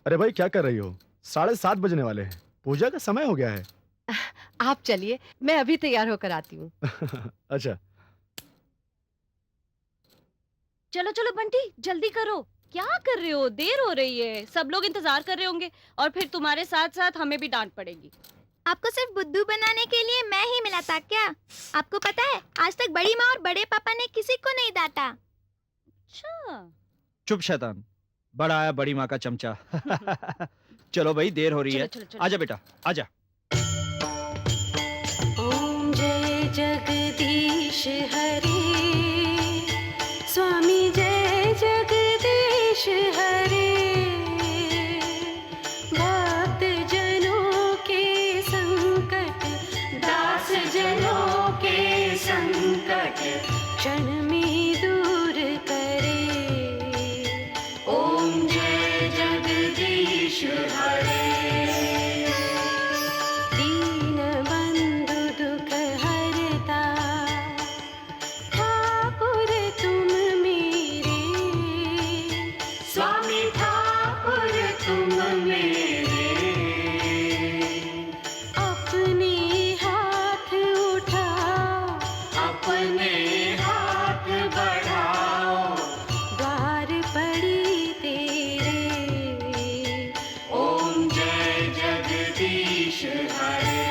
अरे भाई क्या कर रही हो? 7:30 बजने वाले हैं। पूजा का समय हो गया है। आप चलिए, मैं अभी तैयार होकर आती हूँ। अच्छा। चलो चलो बंटी, जल्दी करो। क्या कर रहे हो? देर हो रही है, सब लोग इंतजार कर रहे होंगे और फिर तुम्हारे साथ साथ हमें भी डांट पड़ेगी। आपको सिर्फ बुद्धू बनाने के लिए मैं ही मिला था क्या? आपको पता है, आज तक बड़ी माँ और बड़े पापा ने किसी को नहीं डांटा। अच्छा। चुप शैतान, बड़ा आया बड़ी माँ का चमचा। चलो भाई, देर हो रही चलो है। चलो चलो। आजा बेटा, आजा। ओम जय जगदीश हरे, स्वामी जय जगदीश हरे। भक्त जनों के संकट, दास जनों के संकट क्षण में दूर करे। ओम जय जगदीश हरे। दीन बंधु दुख हरता, ठाकुर तुम मेरे। स्वामी ठाकुर तुम मेरे। अपने हाथ उठाओ, अपने हाथ बढ़ाओ, द्वार पड़ी तेरे। ओम जय जगदीश हरे।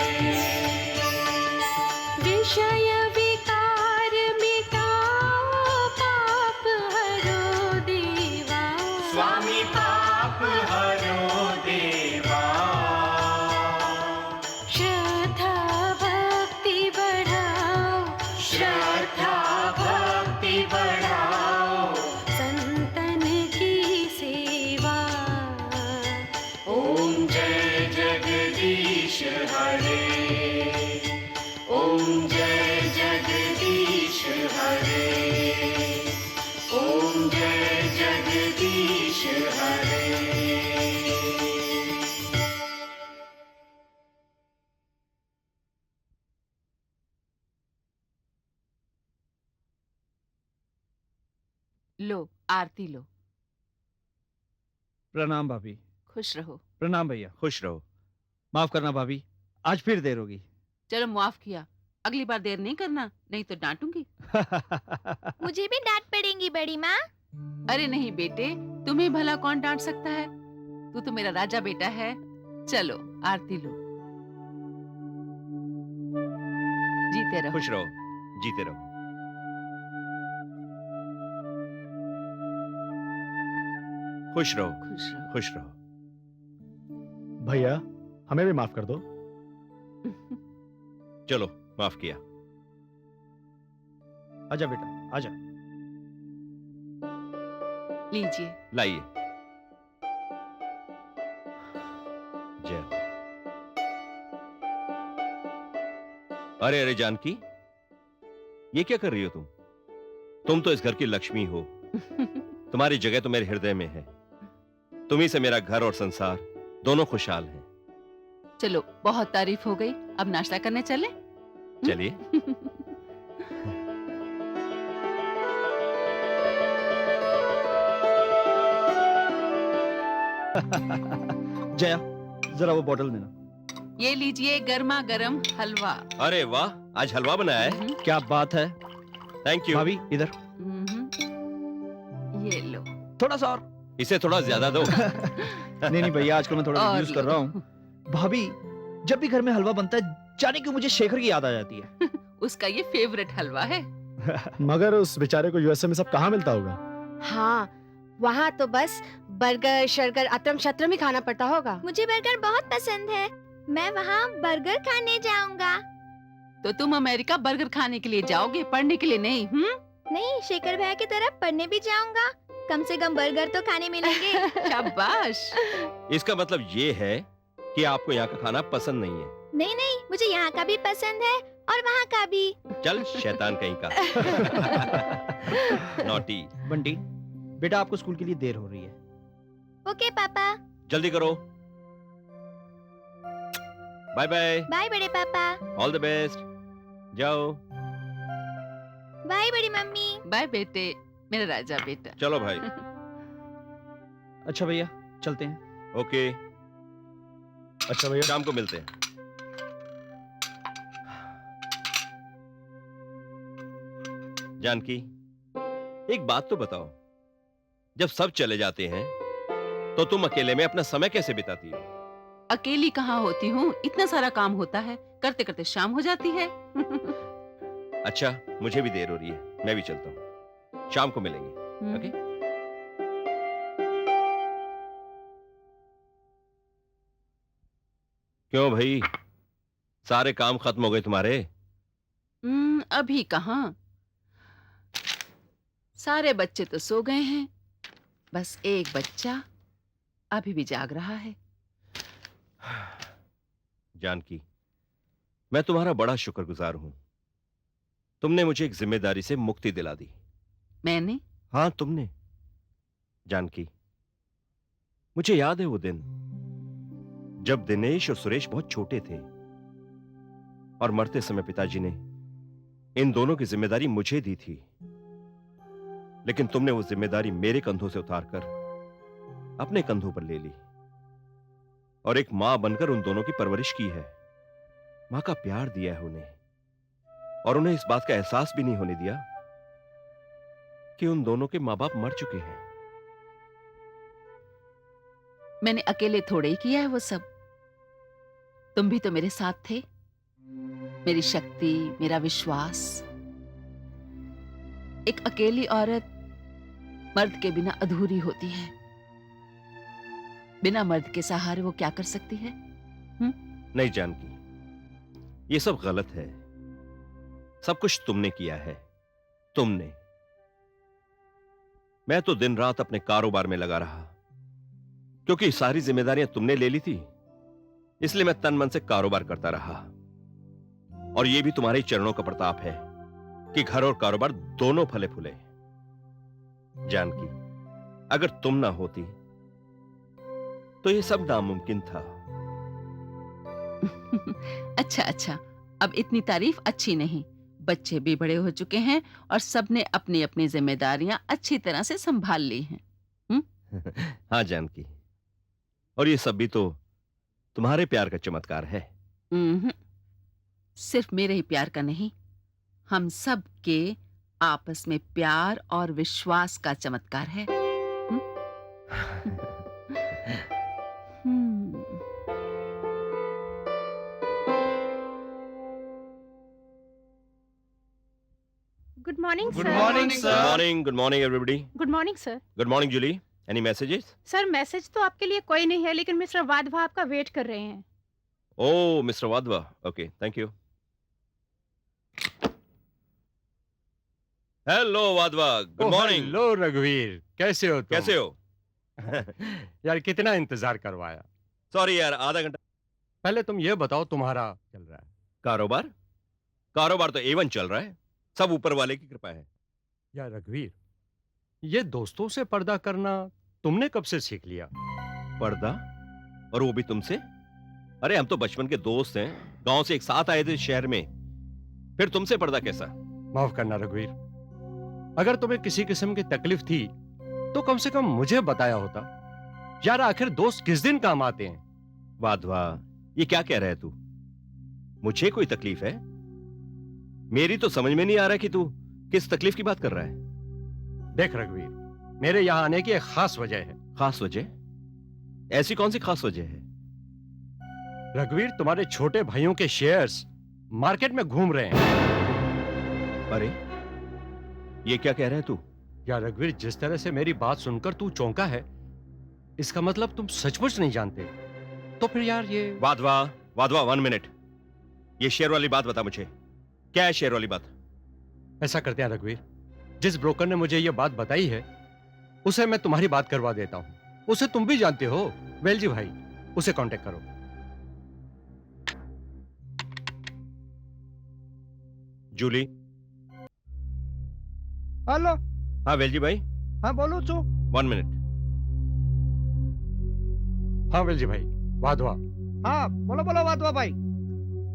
विषय विकार मिटाओ, पाप हरो देवा। स्वामी पाप हरो देवा। श्रद्धा भक्ति बढ़ाओ, श्रद्धा भक्ति बढ़ाओ, संतन की सेवा। ओम जय जगदीश हरे। ओम जय जगदीश हरे। ओम जय जगदीश हरे। लो, आरती लो। प्रणाम भाभी। खुश रहो। प्रणाम भैया। खुश रहो। माफ करना भाभी, आज फिर देर होगी। चलो, माफ किया। अगली बार देर नहीं करना, नहीं तो डांटूंगी। मुझे भी डांट पड़ेगी बड़ी माँ। अरे नहीं बेटे, तुम्हें भला कौन डांट सकता है? तू तो मेरा राजा बेटा है। चलो, आरती लो। जीते रहो। खुश रहो, जीते रहो। खुश रहो, खुश रहो। खुश रहो। भैया हमें भी माफ कर दो। चलो, माफ किया। आजा बेटा, आजा। लीजिए। लाइए। जय हो। अरे अरे जानकी, ये क्या कर रही हो तुम? तुम तो इस घर की लक्ष्मी हो। तुम्हारी जगह तो मेरे हृदय में है। तुम्ही से मेरा घर और संसार दोनों खुशहाल हैं। चलो, बहुत तारीफ हो गई, अब नाश्ता करने चले? चलिए। जया, जरा वो बोतल देना। ये लीजिए गर्मा गर्म हलवा। अरे वाह, आज हलवा बनाया है। क्या बात है। Thank you. भाभी इधर। ये लो। थोड़ा सा और। इसे थोड़ा ज्यादा दो। नहीं नहीं भैया, आजकल मैं थोड़ा और रिड्यूस कर लो। रहा हूँ। भाभी, जब भी घर में हलवा बनता है, जाने क्यों मुझे शेखर की याद आ जाती है। उसका ये फेवरेट हलवा है। मगर उस बेचारे को यूएसए में सब कहाँ मिलता होगा? हाँ, वहाँ तो बस बर्गर शर्गर अतरम शतरम ही खाना पड़ता होगा। मुझे बर्गर बहुत पसंद है। मैं वहाँ बर्गर खाने जाऊंगा। तो तुम अमेरिका बर्गर खाने के लिए जाओगे, पढ़ने के लिए नहीं? नहीं, शेखर भैया की तरफ पढ़ने भी जाऊंगा। कम से कम बर्गर तो खाने मिलेंगे। शाबाश। इसका मतलब ये है कि आपको यहाँ का खाना पसंद नहीं है। नहीं नहीं, मुझे यहाँ का भी पसंद है और वहाँ का भी। चल शैतान कहीं का। नॉटी। बंटी, बेटा आपको स्कूल के लिए देर हो रही है। ओके पापा। जल्दी करो। Bye bye. बाय बड़े पापा। All the best. जाओ। बाय बड़ी मम्मी। बाय बेटे, मेरा राजा बेटा। चलो भाई। अच्छा भैया, चलते हैं। ओके, अच्छा भैया। शाम को मिलते हैं। जानकी, एक बात तो बताओ, जब सब चले जाते हैं तो तुम अकेले में अपना समय कैसे बिताती हो? अकेली कहाँ होती हूँ, इतना सारा काम होता है, करते करते शाम हो जाती है। अच्छा, मुझे भी देर हो रही है, मैं भी चलता हूँ। शाम को मिलेंगे। ओके? क्यों भाई, सारे काम खत्म हो गए तुम्हारे? अभी कहाँ, सारे बच्चे तो सो गए हैं, बस एक बच्चा अभी भी जाग रहा है। जानकी, मैं तुम्हारा बड़ा शुक्रगुजार हूं। तुमने मुझे एक जिम्मेदारी से मुक्ति दिला दी। मैंने? हाँ, तुमने। जानकी, मुझे याद है वो दिन जब दिनेश और सुरेश बहुत छोटे थे और मरते समय पिताजी ने इन दोनों की जिम्मेदारी मुझे दी थी, लेकिन तुमने वो जिम्मेदारी मेरे कंधों से उतारकर अपने कंधों पर ले ली और एक मां बनकर उन दोनों की परवरिश की है। मां का प्यार दिया है उन्हें, और उन्हें इस बात का एहसास भी नहीं होने दिया कि उन दोनों के मां बाप मर चुके हैं। मैंने अकेले थोड़े ही किया है वो सब, तुम भी तो मेरे साथ थे। मेरी शक्ति, मेरा विश्वास। एक अकेली औरत मर्द के बिना अधूरी होती है। बिना मर्द के सहारे वो क्या कर सकती है? नहीं जानकी, ये सब गलत है। सब कुछ तुमने किया है, तुमने। मैं तो दिन रात अपने कारोबार में लगा रहा, क्योंकि सारी जिम्मेदारियां तुमने ले ली थी, इसलिए मैं तन मन से कारोबार करता रहा। और ये भी तुम्हारे चरणों का प्रताप है कि घर और कारोबार दोनों फले फूले। जानकी, अगर तुम ना होती तो ये सब नामुमकिन था। अच्छा अच्छा, अब इतनी तारीफ अच्छी नहीं। बच्चे भी बड़े हो चुके हैं और सबने अपनी अपनी जिम्मेदारियां अच्छी तरह से संभाल ली हैं। हाँ जानकी, और ये सब भी तो तुम्हारे प्यार का चमत्कार है। सिर्फ मेरे ही प्यार का नहीं, हम सब के आपस में प्यार और विश्वास का चमत्कार है। Good morning good sir. Morning good sir. Morning, good morning everybody. Good morning sir. Good morning Julie. Any messages? Sir message तो आपके लिए कोई नहीं है, लेकिन मिस्टर वाधवा आपका वेट कर रहे हैं। Oh mister Wadhwa, okay, thank you. Hello Wadhwa, good morning. Hello रघुवीर, कैसे हो तुम? कैसे हो? यार कितना इंतजार करवाया। सॉरी यार, आधा घंटा। पहले तुम ये बताओ तुम्हारा चल रहा है? कारोबार? कारोबार तो A1 चल रहा है, सब ऊपर वाले की कृपा है। यार रघुवीर, ये दोस्तों से पर्दा करना तुमने कब से सीख लिया? पर्दा? और वो भी तुमसे? अरे हम तो बचपन के दोस्त हैं, गांव से एक साथ आए थे शहर में, फिर तुमसे पर्दा कैसा? माफ करना रघुवीर, अगर तुम्हें किसी किस्म की तकलीफ थी तो कम से कम मुझे बताया होता। यार आखिर दोस्त किस दिन काम आते हैं? वाधवा, ये क्या कह रहा है तू? मुझे कोई तकलीफ है? मेरी तो समझ में नहीं आ रहा कि तू किस तकलीफ की बात कर रहा है। देख रघुवीर, मेरे यहाँ आने की एक खास वजह है। खास वजह? ऐसी कौन सी खास वजह है? रघुवीर, तुम्हारे छोटे भाइयों के शेयर्स मार्केट में घूम रहे हैं। अरे ये क्या कह रहा है तू? यार रघुवीर, जिस तरह से मेरी बात सुनकर तू चौंका है, इसका मतलब तुम सचमुच नहीं जानते। तो फिर यार ये वाधवा, वाधवा 1 मिनट, ये शेयर वाली बात बता मुझे, क्या है शेयर वाली बात? ऐसा करते हैं रघुवीर, जिस ब्रोकर ने मुझे ये बात बताई है उसे मैं तुम्हारी बात करवा देता हूं। उसे तुम भी जानते हो, वेलजी भाई, उसे कांटेक्ट करो। जूली। हेलो। हाँ वेलजी भाई। हाँ बोलो चो। 1 मिनट। हाँ वेलजी भाई, वाधवा। हाँ बोलो बोलो वाधवा भाई।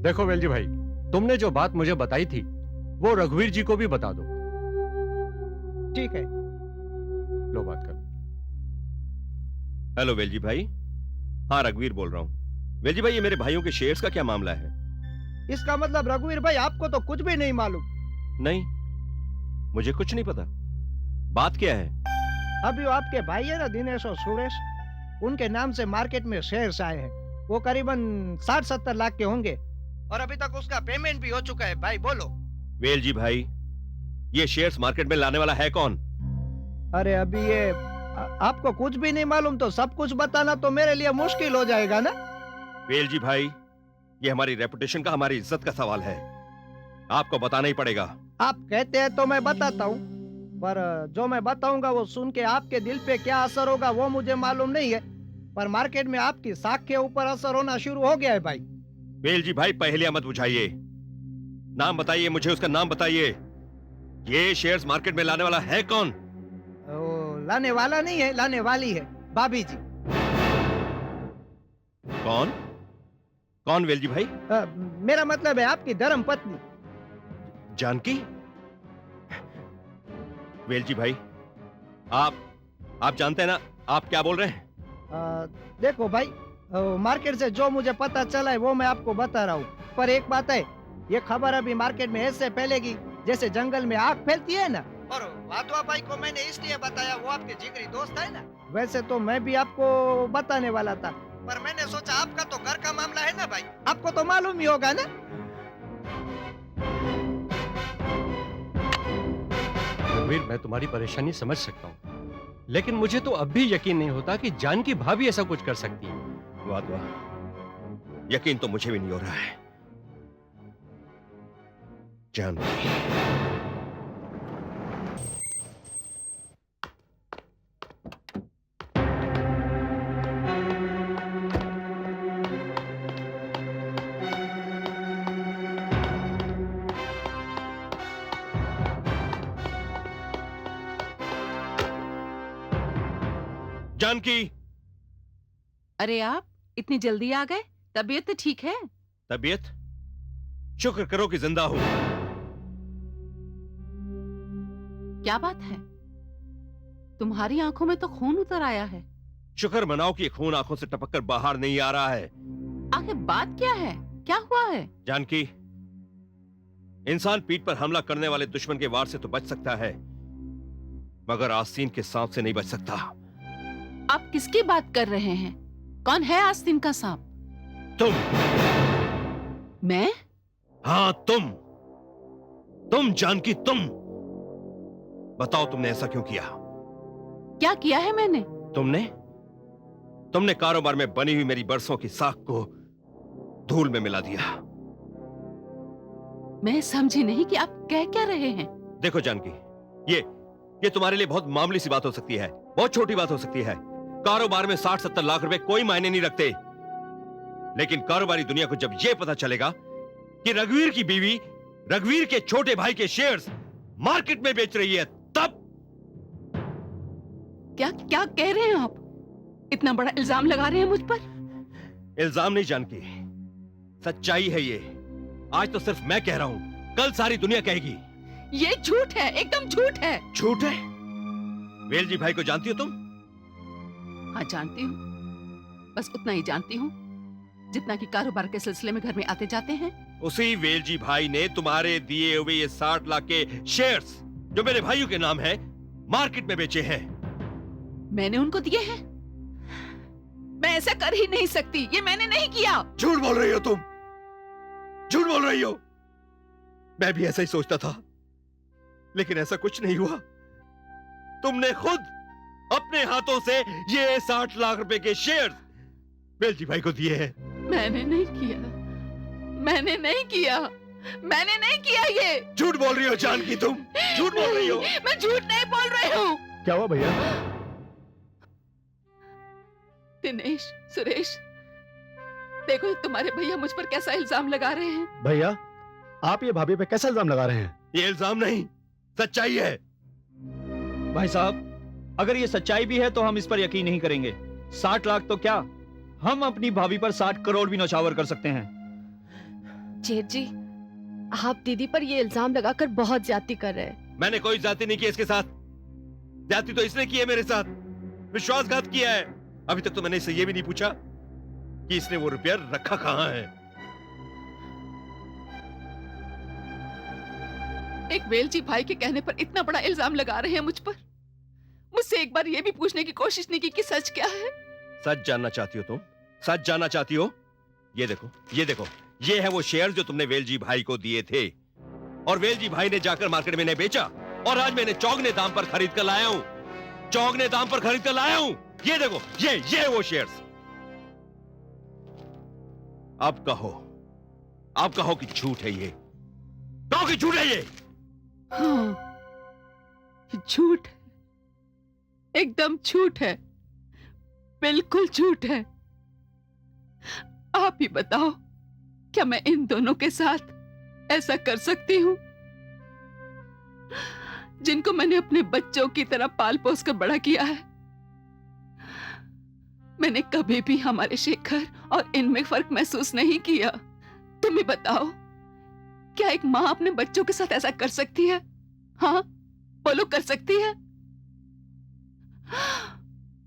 देखो वेलजी भाई, तुमने जो बात मुझे बताई थी वो रघुवीर जी को भी बता दो। ठीक है। लो बात कर। हेलो वेलजी भाई, हाँ, रघुवीर बोल रहा हूँ। वेल जी भाई, ये मेरे भाइयों के शेयर्स का क्या मामला है? इसका मतलब रघुवीर भाई आपको तो कुछ भी नहीं मालूम? नहीं, मुझे कुछ नहीं पता। बात क्या है? अभी वो आपके भाई है ना दिनेश और सुरेश, उनके नाम से मार्केट में शेयर्स आए हैं। वो करीबन 60-70 लाख के होंगे और अभी तक उसका पेमेंट भी हो चुका है। भाई बोलो। वेल जी भाई, ये शेयर्स मार्केट में लाने वाला है कौन? अरे अभी ये आपको कुछ भी नहीं मालूम तो सब कुछ बताना तो मेरे लिए मुश्किल हो जाएगा ना। वेल जी भाई, ये हमारी रेपुटेशन का, हमारी इज्जत का सवाल है। आपको बताना ही पड़ेगा। आप कहते हैं तो मैं बताता हूँ, पर जो मैं बताऊंगा वो सुन के आपके दिल पे क्या असर होगा वो मुझे मालूम नहीं है, पर मार्केट में आपकी साख के ऊपर असर होना शुरू हो गया है भाई। वेल जी भाई, पहले मत बुझाइए, नाम बताइए मुझे, उसका नाम बताइए। ये शेयर्स मार्केट में लाने वाला है कौन? लाने वाला नहीं है, लाने वाली है, भाभी जी। कौन? कौन वेल जी भाई? मेरा मतलब है आपकी धर्म पत्नी जानकी। वेल जी भाई, आप जानते हैं ना आप क्या बोल रहे हैं? देखो भाई, मार्केट से जो मुझे पता चला है वो मैं आपको बता रहा हूँ, पर एक बात है, ये खबर अभी मार्केट में ऐसे फैलेगी जैसे जंगल में आग फैलती है ना। और वाधवा भाई को मैंने इसलिए बताया, वो आपके जिगरी दोस्त है ना। वैसे तो मैं भी आपको बताने वाला था, पर मैंने सोचा आपका तो घर का मामला है ना भाई, आपको तो मालूम ही होगा ना। रघुवीर, मैं तुम्हारी परेशानी समझ सकता हूँ, लेकिन मुझे तो अब भी यकीन नहीं होता कि जानकी भाभी ऐसा कुछ कर सकती है। वाह, यकीन तो मुझे भी नहीं हो रहा है। जानकी, जानकी। अरे आप इतनी जल्दी आ गए? तबीयत तो ठीक है? तबीयत? शुक्र करो कि जिंदा हूं। क्या बात है? तुम्हारी आंखों में तो खून उतर आया है। शुक्र मनाओ कि खून आंखों से टपककर बाहर नहीं आ रहा है। आखिर बात क्या है? क्या हुआ है? जानकी, इंसान पीठ पर हमला करने वाले दुश्मन के वार से तो बच सकता है, मगर आस्तीन के सांप से नहीं बच सकता। आप किसकी बात कर रहे हैं? कौन है आस्तीन का सांप? तुम। मैं? हाँ, तुम जानकी, तुम। बताओ तुमने ऐसा क्यों किया? क्या किया है मैंने? तुमने कारोबार में बनी हुई मेरी बरसों की साख को धूल में मिला दिया। मैं समझी नहीं कि आप कह क्या रहे हैं। देखो जानकी, ये तुम्हारे लिए बहुत मामूली सी बात हो सकती है, बहुत छोटी बात हो सकती है। कारोबार में 60-70 लाख रुपए कोई मायने नहीं रखते, लेकिन कारोबारी दुनिया को जब यह पता चलेगा कि रघुवीर की बीवी रघुवीर के छोटे भाई के शेयर्स मार्केट में बेच रही है, तब। क्या कह रहे हैं आप? इतना बड़ा इल्जाम लगा रहे हैं मुझ पर? इल्जाम नहीं जानकी, सच्चाई है ये। आज तो सिर्फ मैं कह रहा हूं, कल सारी दुनिया कहेगी। ये झूठ है, एकदम झूठ है। झूठ है? वेल जी भाई को जानती हो तुम? हाँ, जानती हूँ। बस उतना ही जानती हूँ जितना कि कारोबार के सिलसिले में घर में आते जाते हैं। उसी वेल जी भाई ने तुम्हारे दिए हुए ये 60 लाख के शेयर्स, जो मेरे भाइयों के नाम है, मार्केट में बेचे हैं। मैंने उनको दिए हैं? मैं ऐसा कर ही नहीं सकती, ये मैंने नहीं किया। झूठ बोल रही हो तुम, झूठ बोल रही हो। मैं भी ऐसा ही सोचता था, लेकिन ऐसा कुछ नहीं हुआ। तुमने खुद अपने हाथों से ये 60 लाख रुपए के शेयर्स वेल जी भाई को दिए हैं। मैंने नहीं किया, मैंने नहीं किया, मैंने नहीं किया। ये झूठ बोल रही हो जानकी, तुम झूठ बोल रही हो। मैं झूठ नहीं बोल रही हूँ। क्या हुआ भैया? दिनेश, सुरेश, देखो तुम्हारे भैया मुझ पर कैसा इल्जाम लगा रहे हैं। भैया, आप ये भाभी पे कैसा इल्जाम लगा रहे हैं? ये इल्जाम नहीं, सच्चाई है। भाई साहब, अगर ये सच्चाई भी है तो हम इस पर यकीन नहीं करेंगे। 60 लाख तो क्या, हम अपनी भाभी पर 60 करोड़ भी नौछावर कर सकते हैं। जेठ जी, आप दीदी पर ये इल्जाम लगाकर बहुत ज्यादती कर रहे हैं। मैंने कोई ज्यादती नहीं की इसके साथ। ज्यादती तो इसने की है मेरे साथ, विश्वासघात किया है। अभी तक तो मैंने इससे ये भी नहीं पूछा कि इसने वो रुपया रखा कहां है। एक वेलजी भाई के कहने पर इतना बड़ा इल्जाम लगा रहे हैं मुझ पर। मुझसे एक बार ये भी पूछने की कोशिश नहीं की कि सच क्या है। सच जानना चाहती हो तुम? सच जानना चाहती हो? ये देखो, ये देखो, ये है वो शेयर जो तुमने वेलजी भाई को दिए थे और वेलजी भाई ने जाकर मार्केट में इन्हें बेचा और आज मैंने चौगने दाम पर खरीद कर लाया हूं। चौगने दाम पर खरीद कर लाया हूं। ये देखो, ये वो शेयर्स। अब कहो कि झूठ है ये। कहो कि झूठ है ये। हाँ, झूठ है, एकदम झूठ है, बिल्कुल झूठ है। आप ही बताओ, क्या मैं इन दोनों के साथ ऐसा कर सकती हूं, जिनको मैंने अपने बच्चों की तरह पाल पोस कर बड़ा किया है। मैंने कभी भी हमारे शेखर और इनमें फर्क महसूस नहीं किया। तुम ही बताओ, क्या एक मां अपने बच्चों के साथ ऐसा कर सकती है? हाँ, बोलो, कर सकती है?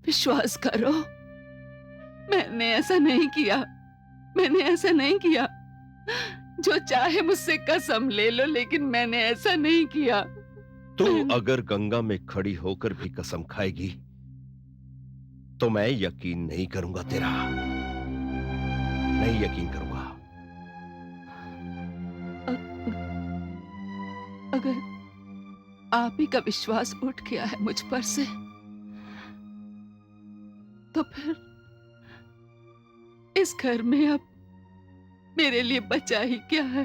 विश्वास करो, मैंने ऐसा नहीं किया। मैंने ऐसा नहीं किया। जो चाहे मुझसे कसम ले लो, लेकिन मैंने ऐसा नहीं किया। तू अगर गंगा में खड़ी होकर भी कसम खाएगी तो मैं यकीन नहीं करूंगा तेरा। नहीं यकीन करूंगा। अगर आप ही का विश्वास उठ गया है मुझ पर से, तो फिर इस घर में अब मेरे लिए बचा ही क्या है?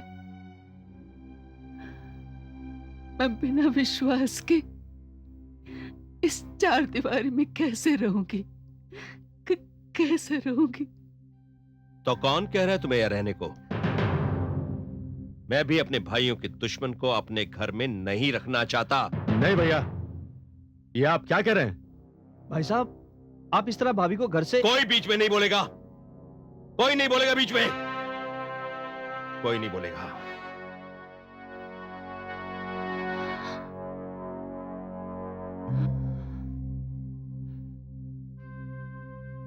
मैं बिना विश्वास के इस चार दीवारी में कैसे रहूंगी? कैसे रहूंगी? तो कौन कह रहा है तुम्हें यहाँ रहने को? मैं भी अपने भाइयों के दुश्मन को अपने घर में नहीं रखना चाहता। नहीं भैया, ये आप क्या कह रहे हैं? भाई साहब, आप इस तरह भाभी को घर से। कोई बीच में नहीं बोलेगा। कोई नहीं बोलेगा बीच में। कोई नहीं बोलेगा।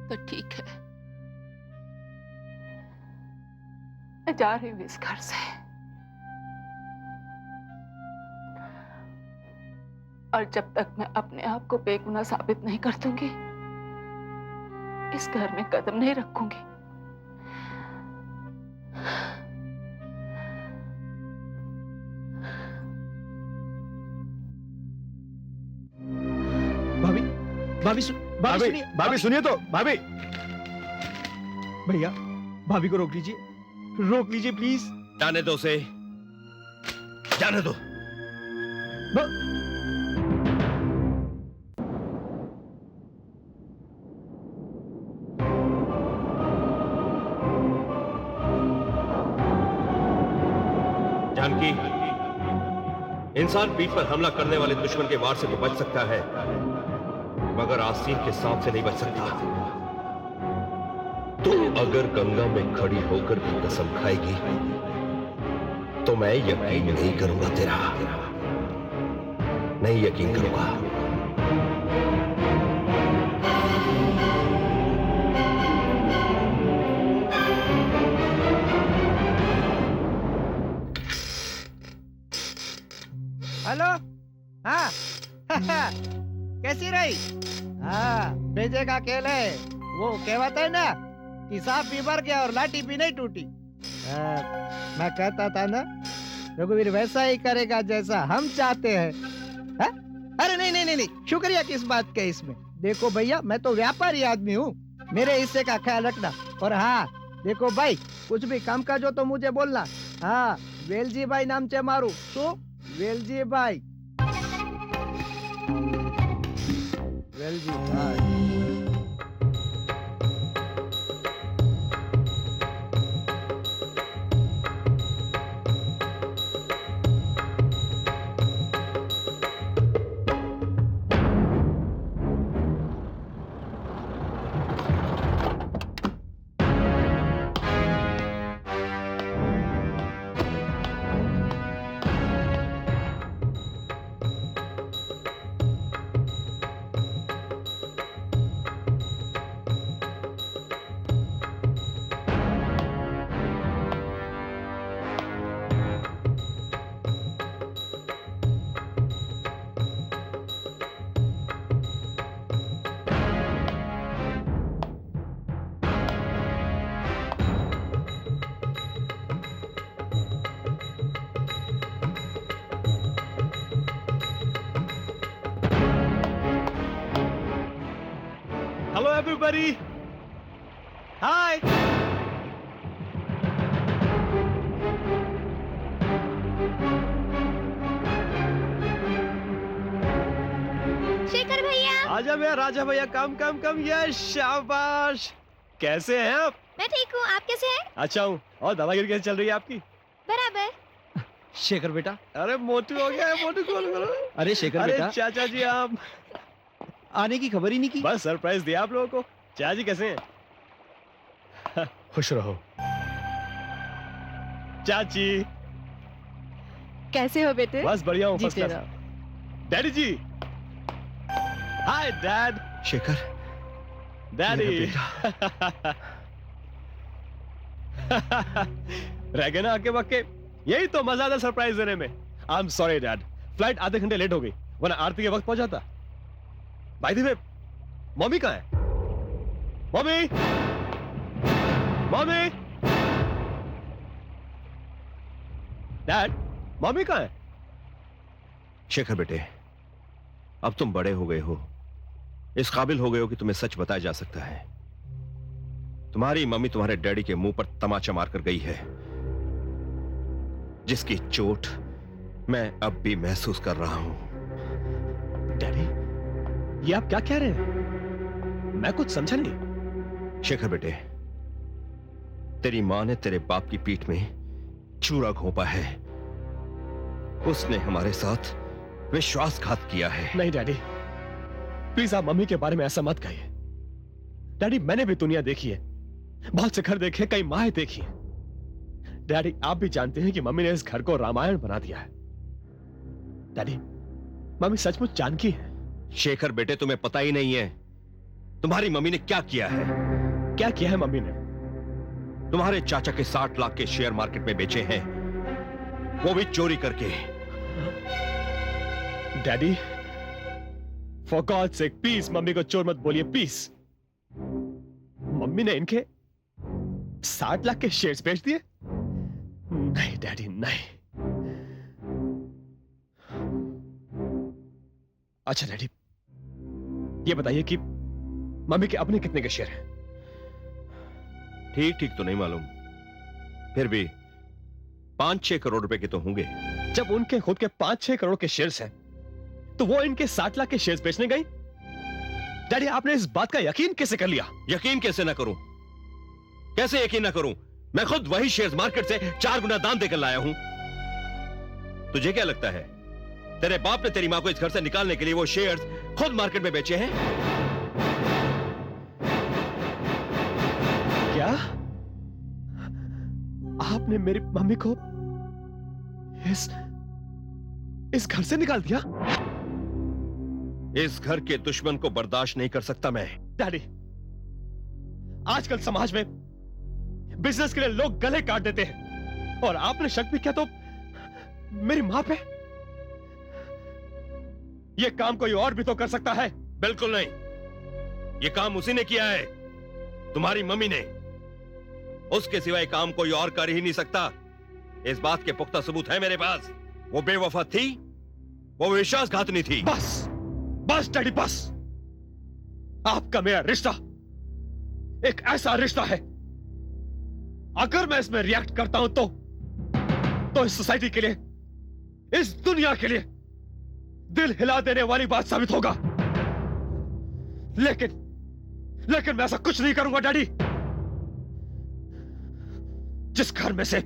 तो ठीक है, मैं जा रही हूँ इस घर से। और जब तक मैं अपने आप को बेगुनाह साबित नहीं कर दूंगी, इस घर में कदम नहीं रखूंगी। भाभी, भाभी सुनिए। भाभी सुनिए तो। भाभी, भैया, भाभी को रोक लीजिए, रोक लीजिए प्लीज। जाने दो उसे, जाने दो। जानकी, इंसान पीठ पर हमला करने वाले दुश्मन के वार से तो बच सकता है, मगर आस्तीन के सांप से नहीं बच सकता। तो अगर गंगा में खड़ी होकर भी कसम खाएगी तो मैं यकीन नहीं करूंगा तेरा। नहीं यकीन करूंगा। हेलो, हाँ कैसी रही? हाँ, भेजे का खेल है। वो कहता है ना कि सांप भी मर गया और लाठी भी नहीं टूटी। मैं कहता था ना, रघुवीर वैसा ही करेगा जैसा हम चाहते हैं। हा? अरे नहीं नहीं नहीं नहीं, शुक्रिया किस बात का इसमें। देखो भैया, मैं तो व्यापारी आदमी हूँ, मेरे हिस्से का ख्याल रखना। और हाँ देखो भाई, कुछ भी काम का जो तो मुझे बोलना। हाँ, वेलजी भाई नाम से मारू तो वेलजी भाई, वेलजी भाई। बरी, हाय। शेखर भैया, आजा भैया, राजा भैया, कम कम कम, यस शाबाश। कैसे हैं आप? मैं ठीक हूँ, आप कैसे हैं? अच्छा हूँ। और दवागिरी कैसे चल रही है आपकी? बराबर। शेखर बेटा, अरे मोटू हो गया है, मोटू कॉल करो। अरे शेखर अरे बेटा, चाचा जी आप, आने की खबर ही नहीं की। बस सरप्राइज दिया आप लोगों को। चाचा जी कैसे हैं? खुश रहो। चाची कैसे हो बेटे? बस बढ़िया हूँ, फर्स्ट जीते क्लास। रहो। डैडी जी, हाय डैड। शेखर, डैडी मेरा रह गए ना आके बक्के। यही तो मजा था सरप्राइज देने में। I am sorry dad, flight आधे घंटे लेट हो गई, वरना आरती के वक्त पहुंच जाता। बाय द वे, मम्मी कहाँ है? मम्मी, मम्मी, डैड, मम्मी कहाँ है? शेखर बेटे, अब तुम बड़े हो गए हो, इस काबिल हो गए हो कि तुम्हें सच बताया जा सकता है। तुम्हारी मम्मी तुम्हारे डैडी के मुंह पर तमाचा मारकर गई है, जिसकी चोट मैं अब भी महसूस कर रहा हूं। डैडी, ये आप क्या कह रहे हैं? मैं कुछ समझा नहीं। शेखर बेटे, तेरी मां ने तेरे बाप की पीठ में चूरा घोंपा है। उसने हमारे साथ विश्वासघात किया है। नहीं डैडी, प्लीज आप मम्मी के बारे में ऐसा मत कहिए। डैडी, मैंने भी दुनिया देखी है, बहुत से घर देखे, कई माहें देखी हैं। डैडी, आप भी जानते हैं कि मम्मी ने इस घर को रामायण बना दिया है। डैडी, मम्मी सचमुच जानकी है। शेखर बेटे, तुम्हें पता ही नहीं है तुम्हारी मम्मी ने क्या किया है। क्या किया है मम्मी ने? तुम्हारे चाचा के 60 लाख के शेयर मार्केट में बेचे हैं, वो भी चोरी करके। Daddy, for God sake please mummy को चोर मत बोलिए, प्लीज। मम्मी ने इनके 60 लाख के शेयर्स बेच दिए? नहीं डैडी, नहीं। अच्छा डैडी, ये बताइए कि मम्मी के अपने कितने के शेयर हैं? ठीक ठीक तो नहीं मालूम, फिर भी 5-6 करोड़ रुपए के तो होंगे। जब उनके खुद के 5-6 करोड़ के शेयर्स हैं, तो वो इनके 60 लाख के शेयर्स बेचने गई? डैडी, आपने इस बात का यकीन कैसे कर लिया? यकीन कैसे ना करूं? कैसे यकीन ना करूं? मैं खुद वही शेयर्स मार्केट से 4 गुना दाम देकर लाया हूं। तुझे क्या लगता है तेरे बाप ने तेरी मां को इस घर से निकालने के लिए वो शेयर्स खुद मार्केट में बेचे हैं? क्या आपने मेरी मम्मी को इस घर से निकाल दिया? इस घर के दुश्मन को बर्दाश्त नहीं कर सकता मैं। डैडी, आजकल समाज में बिजनेस के लिए लोग गले काट देते हैं, और आपने शक भी किया तो मेरी मां पे। यह काम कोई और भी तो कर सकता है। बिल्कुल नहीं, ये काम उसी ने किया है, तुम्हारी मम्मी ने। उसके सिवाय काम कोई और कर ही नहीं सकता। इस बात के पुख्ता सबूत है मेरे पास। वो बेवफा थी, वो विश्वासघातनी थी। बस बस डैडी, बस। आपका मेरा रिश्ता एक ऐसा रिश्ता है, अगर मैं इसमें रिएक्ट करता हूं तो इस सोसाइटी के लिए, इस दुनिया के लिए दिल हिला देने वाली बात साबित होगा। लेकिन मैं ऐसा कुछ नहीं करूंगा डैडी। जिस घर में से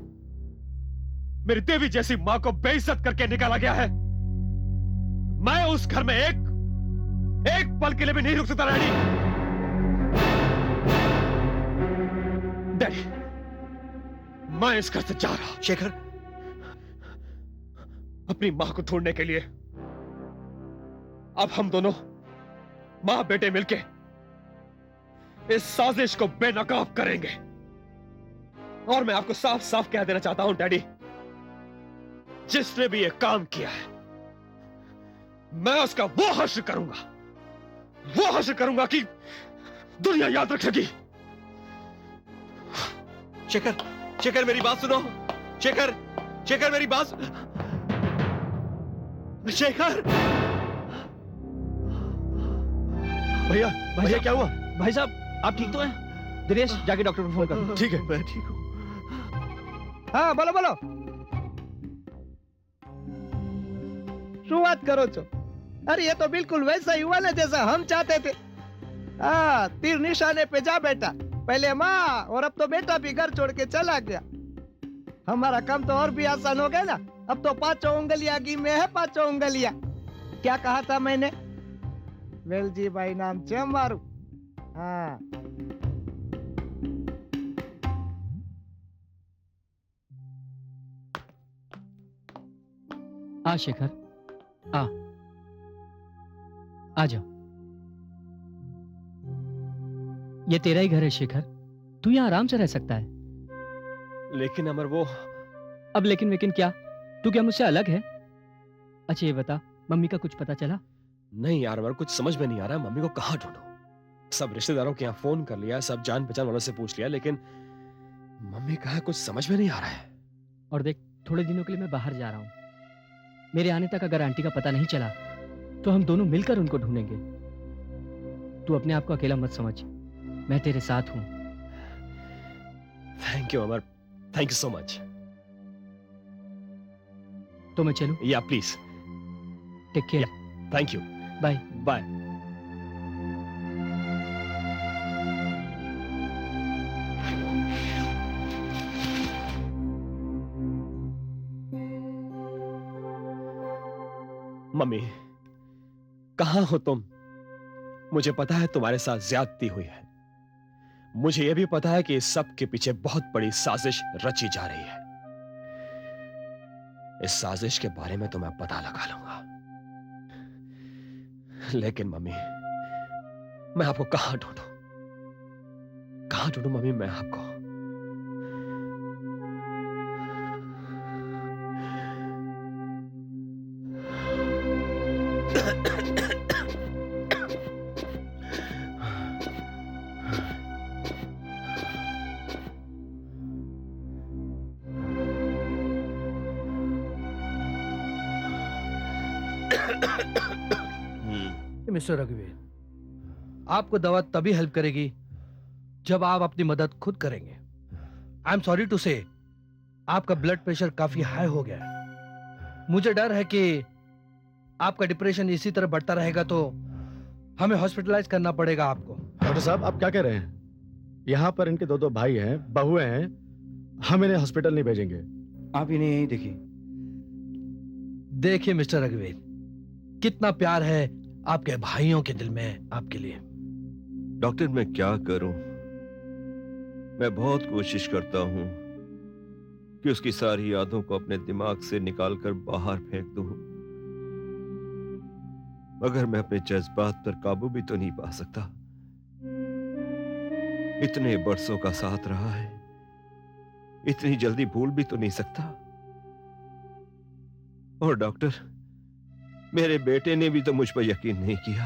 मेरी देवी जैसी मां को बेइज्जत करके निकाला गया है, मैं उस घर में एक पल के लिए भी नहीं रुक सकता डैडी। डैडी, मैं इस घर से जा रहा हूं। शेखर, अपनी मां को ढूंढने के लिए अब हम दोनों मां बेटे मिलके इस साजिश को बेनकाब करेंगे। और मैं आपको साफ साफ कह देना चाहता हूं डैडी, जिसने भी ये काम किया है, मैं उसका वो हश्र करूंगा कि दुनिया याद रखेगी। शेखर मेरी बात सुनो। शेखर मेरी बात। शेखर, भैया क्या हुआ? भाई साहब, आप ठीक तो हैं? दिनेश जाके डॉक्टर को फोन कर। ठीक है। मैं ठीक हूँ। हाँ बोलो बोलो। शुरुआत करो छो। अरे ये तो बिल्कुल वैसा ही हुआ ना जैसा हम चाहते थे। हाँ, तीर निशाने पे जा बेटा। पहले माँ और अब तो बेटा भी घर छोड़ के चला गया। हमारा काम तो और भी आसान हो गया ना। अब तो 5 उंगलियां गी में है 5 उंगलियां। क्या कहा था मैंने? वेलजी भाई नाम છે મારું। हाँ आ शेखर, आ जाओ। ये तेरा ही घर है शेखर, तू यहाँ आराम से रह सकता है। लेकिन अमर वो अब लेकिन वेकिन क्या? तू क्या मुझसे अलग है? अच्छा ये बता, मम्मी का कुछ पता चला? नहीं यार अमर, कुछ समझ में नहीं आ रहा मम्मी को कहाँ ढूंढूं। सब रिश्तेदारों के यहाँ फोन कर लिया, सब जान पहचान वालों से पूछ लिया, लेकिन मम्मी कहाँ कुछ समझ में नहीं आ रहा है। और देख, थोड़े दिनों के लिए मैं बाहर जा रहा हूँ। मेरे आने तक अगर आंटी का पता नहीं चला तो हम दोनों मिलकर उनको ढूंढेंगे। तू अपने आप को अकेला मत समझ, मैं तेरे साथ हूँ। Thank you Amar, thank you so much. तो मैं चलूं? या please. Take care. Thank you. Bye bye. Mummy कहाँ हो तुम? मुझे पता है तुम्हारे साथ ज्यादती हुई है। मुझे यह भी पता है कि इस सब के पीछे बहुत बड़ी साजिश रची जा रही है। इस साजिश के बारे में तो मैं पता लगा लूंगा। लेकिन मम्मी, मैं आपको कहां ढूंढूं? कहां ढूंढूं मम्मी मैं आपको? मिस्टर रघुवीर, आपको दवा तभी हेल्प करेगी जब आप अपनी मदद खुद करेंगे। आई एम सॉरी टू से, आपका ब्लड प्रेशर काफी हाई हो गया है। मुझे डर है कि आपका डिप्रेशन इसी तरह बढ़ता रहेगा तो हमें हॉस्पिटलाइज करना पड़ेगा आपको। डॉक्टर साहब, आप क्या कह रहे हैं? यहाँ पर इनके 2 भाई हैं, बहुएं हैं, हम इन्हें हॉस्पिटल नहीं भेजेंगे। आप इन्हें यहीं देखिए। देखिए मिस्टर रघुवीर, कितना प्यार है आपके भाइयों के दिल में आपके लिए। डॉक्टर मैं क्या करूं? मैं बहुत कोशिश करता हूं कि उसकी सारी यादों को अपने दिमाग से निकालकर बाहर फेंक दूं, मगर मैं अपने जज्बात पर काबू भी तो नहीं पा सकता। इतने बरसों का साथ रहा है, इतनी जल्दी भूल भी तो नहीं सकता। और डॉक्टर, मेरे बेटे ने भी तो मुझ पर यकीन नहीं किया।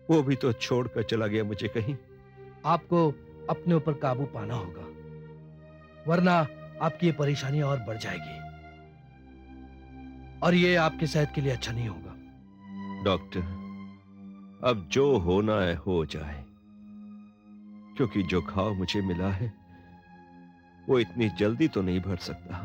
वो भी तो छोड़कर चला गया मुझे कहीं। आपको अपने ऊपर काबू पाना होगा, वरना आपकी ये परेशानी और बढ़ जाएगी और ये आपकी सेहत के लिए अच्छा नहीं होगा। डॉक्टर, अब जो होना है हो जाए, क्योंकि जो घाव मुझे मिला है वो इतनी जल्दी तो नहीं भर सकता।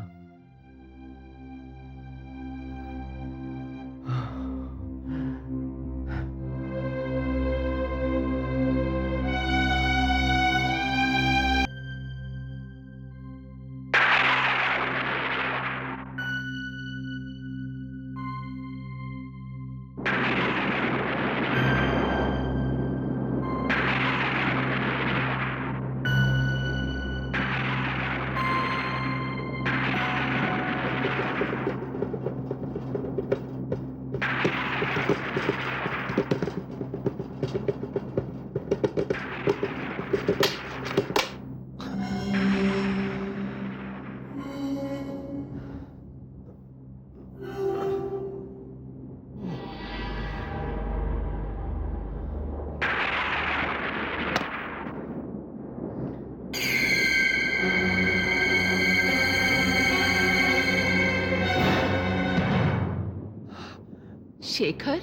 शेखर,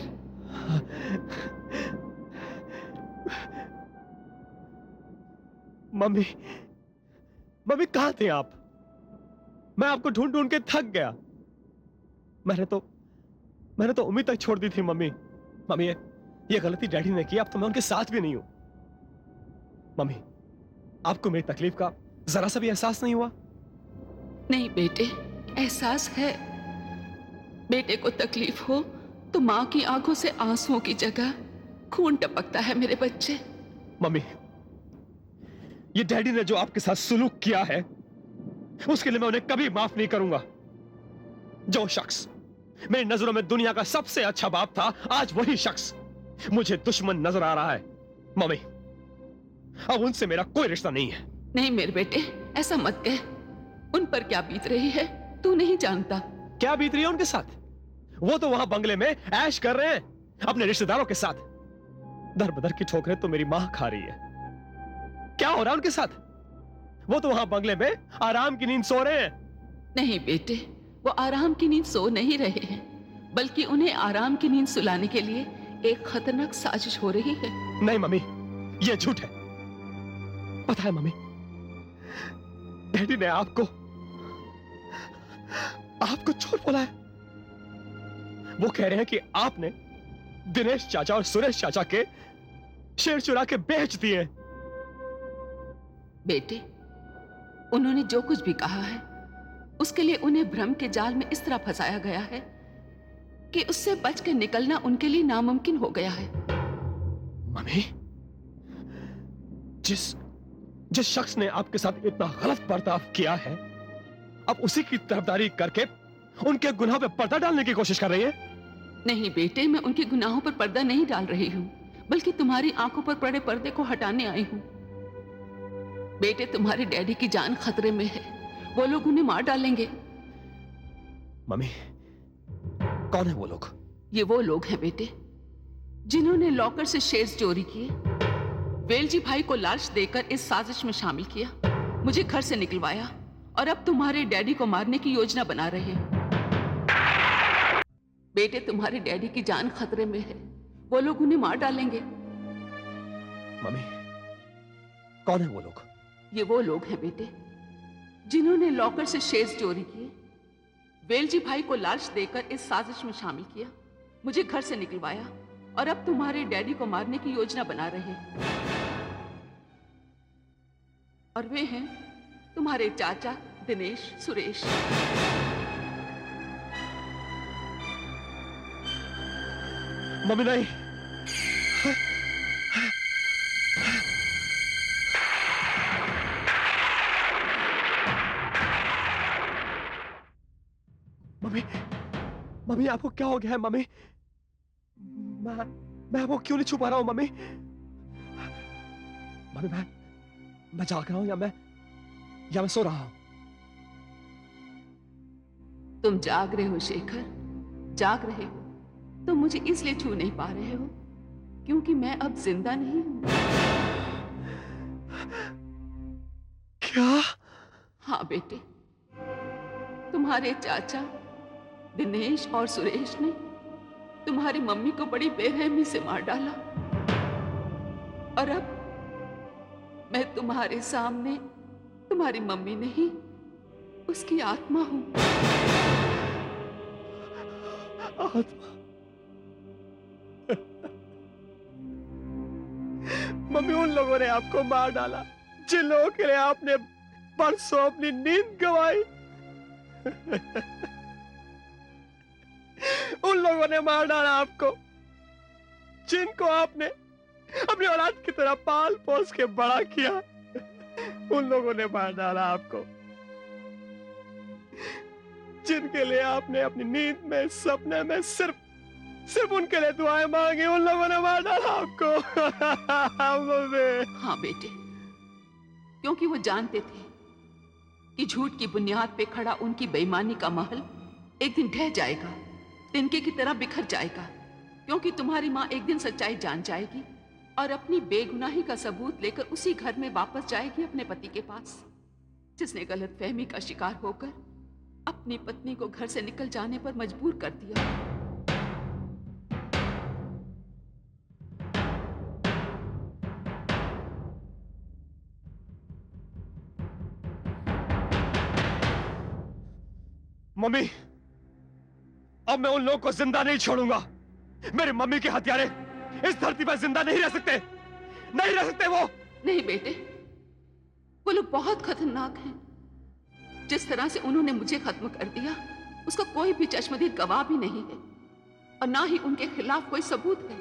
मम्मी, मम्मी कहां थे आप? मैं आपको ढूंढ ढूंढ के थक गया। मैंने तो उम्मीद तक छोड़ दी थी मम्मी। मम्मी ये गलती डैडी ने की, अब तो मैं उनके साथ भी नहीं हूं। मम्मी, आपको मेरी तकलीफ का जरा सा भी एहसास नहीं हुआ? नहीं बेटे, एहसास है। बेटे को तकलीफ हो तो माँ की आंखों से आंसुओं की जगह खून टपकता है मेरे बच्चे। मम्मी, ये डैडी ने जो आपके साथ सुलूक किया है उसके लिए मैं उन्हें कभी माफ नहीं करूंगा। जो शख्स मेरी नजरों में दुनिया का सबसे अच्छा बाप था, आज वही शख्स मुझे दुश्मन नजर आ रहा है। मम्मी, अब उनसे मेरा कोई रिश्ता नहीं है। नहीं मेरे बेटे, ऐसा मत कह। उन पर क्या बीत रही है तू नहीं जानता। क्या बीत रही है उनके साथ? वो तो वहां बंगले में ऐश कर रहे हैं अपने रिश्तेदारों के साथ। दर बदर की ठोकरें तो मेरी मां खा रही है। क्या हो रहा है उनके साथ? वो तो वहां बंगले में आराम की नींद सो रहे हैं। नहीं बेटे, वो आराम की नींद सो नहीं रहे हैं, बल्कि उन्हें आराम की नींद सुलाने के लिए एक खतरनाक साजिश हो रही है। नहीं मम्मी, ये झूठ है। पता है मम्मी, डैडी ने आपको झूठ बोला है। वो कह रहे हैं कि आपने दिनेश चाचा और सुरेश चाचा के शेर चुरा के बेच दिए। बेटे, उन्होंने जो कुछ भी कहा है उसके लिए उन्हें भ्रम के जाल में इस तरह फंसाया गया है कि उससे बच के निकलना उनके लिए नामुमकिन हो गया है। मम्मी, जिस शख्स ने आपके साथ इतना गलत बर्ताव किया है, अब उसी की तरफदारी करके उनके गुनाह पे पर्दा डालने की कोशिश कर रही है। नहीं बेटे, मैं उनके गुनाहों पर पर्दा नहीं डाल रही हूं, बल्कि तुम्हारी आंखों पर पड़े पर्दे को हटाने आई हूं। बेटे, तुम्हारे डैडी की जान खतरे में है, वो लोग उन्हें मार डालेंगे। मम्मी, कौन है वो लोग? ये वो लोग हैं बेटे जिन्होंने लॉकर से शेयर्स चोरी किए, वेलजी भाई को लालच देकर इस साजिश में शामिल किया, मुझे घर से निकलवाया और अब तुम्हारे डैडी को मारने की योजना बना रहे हैं। बेटे, तुम्हारे डैडी की जान खतरे में है, वो लोग उन्हें मार डालेंगे। मम्मी, कौन है वो लोग? ये वो लोग हैं बेटे जिन्होंने लॉकर से शेयर्स चोरी किए, वेलजी भाई को लालच देकर इस साजिश में शामिल किया, मुझे घर से निकलवाया और अब तुम्हारे डैडी को मारने की योजना बना रहे हैं। और वे हैं तुम्हारे चाचा दिनेश, सुरेश। मम्मी नहीं, मम्मी आपको क्या हो गया है? मम्मी, मैं आपको क्यों नहीं छुपा रहा हूं? मम्मी, मैं जाग रहा हूं या मैं सो रहा हूं? तुम जाग रहे हो शेखर, जाग रहे हो। तुम मुझे इसलिए छू नहीं पा रहे हो क्योंकि मैं अब जिंदा नहीं हूं। क्या? हाँ बेटे, तुम्हारे चाचा दिनेश और सुरेश ने तुम्हारी मम्मी को बड़ी बेरहमी से मार डाला और अब मैं तुम्हारे सामने तुम्हारी मम्मी नहीं, उसकी आत्मा हूं। मम्मी, उन लोगों ने आपको मार डाला जिन लोगों के लिए आपने परसों अपनी नींद गंवाई। उन लोगों ने मार डाला आपको जिनको आपने अपनी औलाद की तरह पाल पोस के बड़ा किया। उन लोगों ने मार डाला आपको जिनके लिए आपने अपनी नींद में, सपने में सिर्फ उनके लिए दुआएं मांगी। उन लोगों ने मार डाला आपको। हाँ बेटे, क्योंकि वो जानते थे कि झूठ की बुनियाद पे खड़ा उनकी बेईमानी का महल एक दिन ढह जाएगा, तिनके की तरह बिखर जाएगा। क्योंकि तुम्हारी माँ एक दिन सच्चाई जान जाएगी और अपनी बेगुनाही का सबूत लेकर उसी घर में वापस जाएगी अपने पति के पास, जिसने गलतफहमी का शिकार होकर अपनी पत्नी को घर से निकल जाने पर मजबूर कर दिया। मम्मी, अब मैं उन लोगों को जिंदा नहीं छोड़ूंगा। मेरी मम्मी के हत्यारे इस धरती पर जिंदा नहीं रह सकते, नहीं रह सकते वो। नहीं बेटे, वो लोग बहुत खतरनाक हैं। जिस तरह से उन्होंने मुझे खत्म कर दिया, उसका कोई भी चश्मदीद गवाह भी नहीं है, और ना ही उनके खिलाफ कोई सबूत है,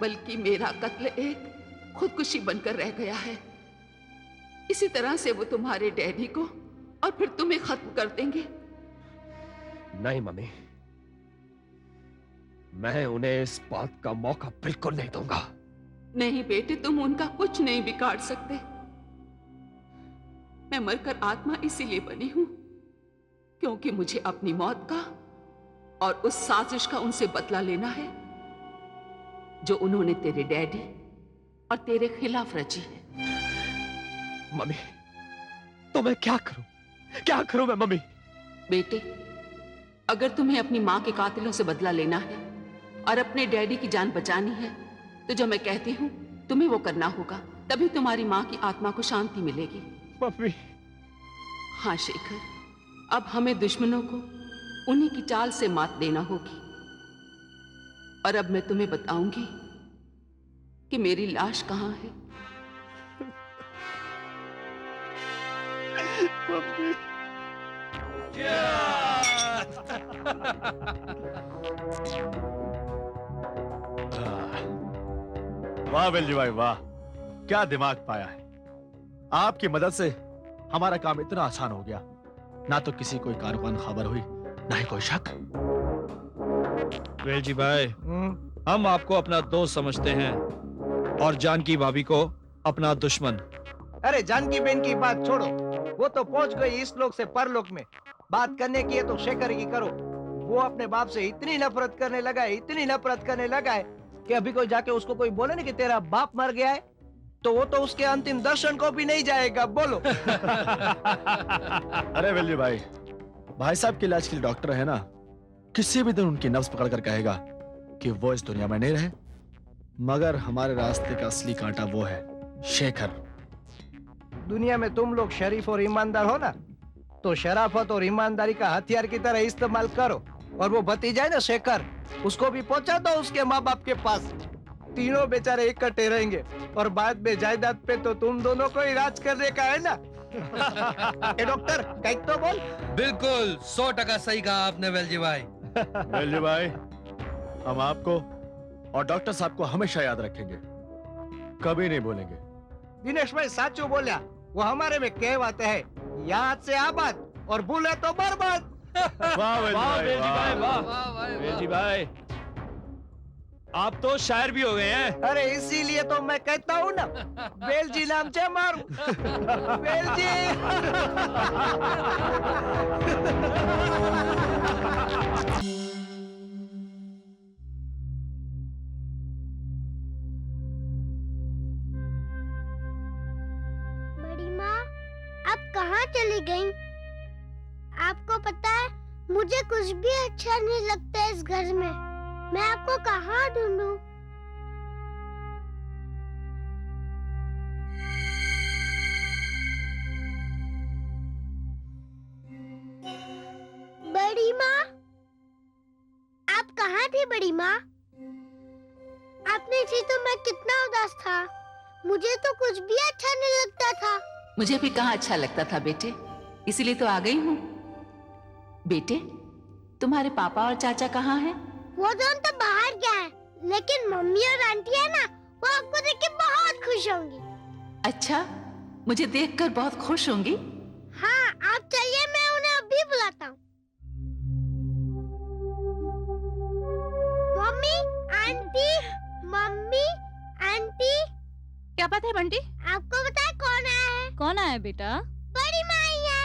बल्कि मेरा कत्ल एक खुदकुशी बनकर रह गया है। इसी तरह से वो तुम्हारे डैडी को और फिर तुम्हें खत्म कर देंगे। नहीं मम्मी, मैं उन्हें इस बात का मौका बिल्कुल नहीं दूंगा। नहीं बेटे, तुम उनका कुछ नहीं बिगाड़ सकते। मैं मरकर आत्मा इसीलिए बनी हूं क्योंकि मुझे अपनी मौत का और उस साजिश का उनसे बदला लेना है जो उन्होंने तेरे डैडी और तेरे खिलाफ रची है। मम्मी, तो मैं क्या करूं? क्या करूं मैं मम्मी? बेटे, अगर तुम्हें अपनी मां के कातिलों से बदला लेना है और अपने डैडी की जान बचानी है, तो जो मैं कहती हूं तुम्हें वो करना होगा, तभी तुम्हारी मां की आत्मा को शांति मिलेगी। मम्मी। हाँ शेखर, अब हमें दुश्मनों को उन्हीं की चाल से मात देना होगी। और अब मैं तुम्हें बताऊंगी कि मेरी लाश कहां है। मम्मी। वाह वेलजी भाई वाह, क्या दिमाग पाया है। आपकी मदद से हमारा काम इतना आसान हो गया, ना तो किसी कोई कारवान खबर हुई, ना ही कोई शक। वेलजी भाई, हम आपको अपना दोस्त समझते हैं और जानकी भाभी को अपना दुश्मन। अरे जानकी बहन की बात छोड़ो, वो तो पहुंच गई इस लोक से परलोक में। बात करने की है तो शेखर की करो। वो अपने बाप से इतनी नफरत करने लगा है, इतनी नफरत करने लगा है कि अभी कोई जाके उसको कोई बोले ना कि तेरा बाप मर गया है, तो वो तो उसके अंतिम दर्शन को भी नहीं जाएगा। बोलो। अरे वेलजी भाई, भाई साहब के इलाज के लिए डॉक्टर है ना, किसी भी दिन उनकी नब्ज पकड़कर कहेगा कि वो इस दुनिया में नहीं रहे, मगर हमारे रास्ते का असली कांटा वो है शेखर। दुनिया में तुम लोग शरीफ और ईमानदार हो ना, तो शराफत और ईमानदारी का हथियार की तरह इस्तेमाल करो। और वो भतीजा है ना शेखर, उसको भी पहुंचा दो उसके माँ बाप के पास। तीनों बेचारे इकट्ठे रहेंगे और बाद में जायदाद पे तो तुम दोनों को ही राज करने का है ना। ए डॉक्टर, कहीं तो बोल। बिल्कुल 100% सही कहा आपने वेलजी भाई। वेलजी भाई, हम आपको और डॉक्टर साहब को हमेशा याद रखेंगे, कभी नहीं भूलेंगे। दिनेश भाई साचू बोला, वो हमारे में कहवत है, याद से आबाद और भूले तो बर्बाद। वाह वेलजी भाई, वाह वेलजी भाई, आप तो शायर भी हो गए हैं। अरे इसीलिए तो मैं कहता हूँ ना, वेलजी नाम से मारू। वेलजी। बड़ी माँ, आप कहाँ चली गईं? आपको पता है, मुझे कुछ भी अच्छा नहीं लगता इस घर में। मैं आपको कहाँ ढूंढूं? बड़ी माँ, आप कहाँ थी बड़ी माँ? आपने थी तो मैं कितना उदास था। मुझे तो कुछ भी अच्छा नहीं लगता था। मुझे भी कहाँ अच्छा लगता था बेटे, इसीलिए तो आ गई हूँ। बेटे, तुम्हारे पापा और चाचा कहाँ हैं? वो दोनों तो बाहर गए हैं, लेकिन मम्मी और आंटी है ना, वो आपको देख के बहुत खुश होंगी। अच्छा, मुझे देखकर बहुत खुश होंगी? हाँ, आप चलिए, मैं उन्हें अभी बुलाता हूँ। Mummy, aunty, mummy, aunty. क्या बात है बंटी? आपको पता है कौन आया है? कौन आया बेटा? बड़ी माँ आई है।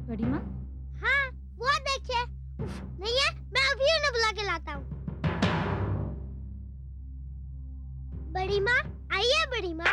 बड़ी माँ? हाँ, वो देखिए। उफ, नहीं है, मैं अभी उन्हें बुला के लाता हूँ। बड़ी माँ, आइए बड़ी माँ।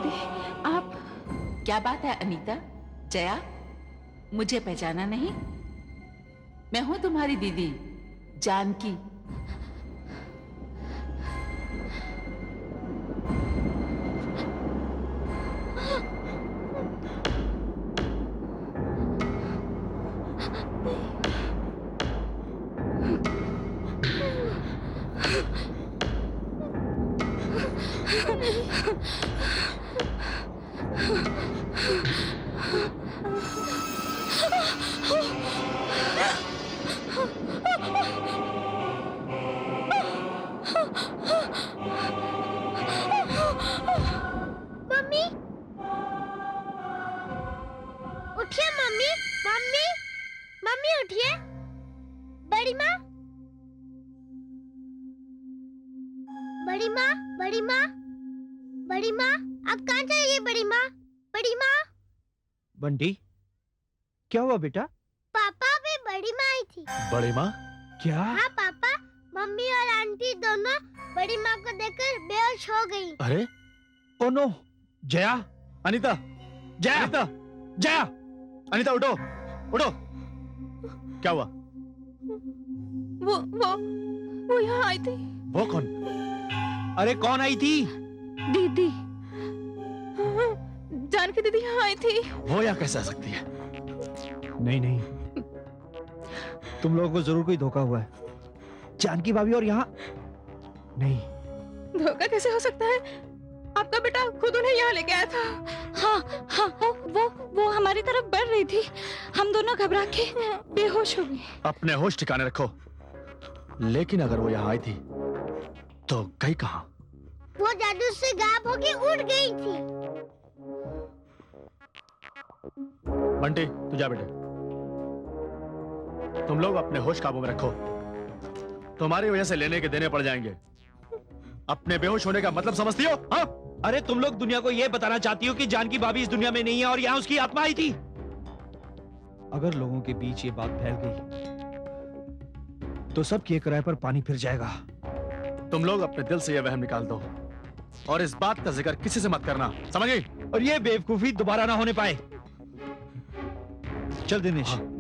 दीदी आप। क्या बात है अनीता? जया, मुझे पहचाना नहीं? मैं हूं तुम्हारी दीदी जानकी। मम्मी, उठिए मम्मी, मम्मी, मम्मी उठिए। बड़ी माँ, बड़ी माँ, बड़ी माँ, बड़ी माँ, आप कहाँ चली गई बड़ी माँ? बड़ी माँ, बंटी, क्या हुआ बेटा? पापा भी बड़ी माँ आई थी। बड़ी माँ? क्या? हाँ पापा, मम्मी और आंटी दोनों बड़ी माँ को देखकर बेहोश हो गई। अरे ओ नो, जया, अनीता, जया, अनीता, जया, अनीता उठो, उठो। क्या हुआ? वो यहाँ आई थी। वो कौन? अरे कौन आई थी? दीदी, जानकी दीदी यहाँ आई थी। वो यहाँ कैसे आ सकती है? नहीं नहीं, तुम लोगों को जरूर कोई धोखा हुआ है। जानकी भाभी और यहाँ नहीं। धोखा कैसे हो सकता है? आपका बेटा खुद उन्हें यहाँ लेके आया था। हाँ हाँ, वो हमारी तरफ बढ़ रही थी। हम दोनों घबरा के बेहोश हो गए। अपने होश ठिकाने रखो। लेकिन अगर वो यहाँ आई थी तो गई कहाँ? वो जादू से गायब होके उड़ गई थी। बंटी, तू जा बेटे। तुम लोग अपने होश काबू में रखो। तुम्हारी वजह से लेने के देने पड़ जाएंगे। अपने बेहोश होने का मतलब समझती हो? हाँ? अरे तुम लोग दुनिया को ये बताना चाहती हो कि जानकी भाभी इस दुनिया में नहीं है और यहाँ उसकी आत्मा आई थी। अगर लोगों के बीच ये बात फैल गई तो सबके किराए पर पानी फिर जाएगा। तुम लोग अपने दिल से यह वहम निकाल दो और इस बात का जिक्र किसी से मत करना, समझे? और ये बेवकूफी दोबारा ना होने पाए। चल दिनेश। हाँ।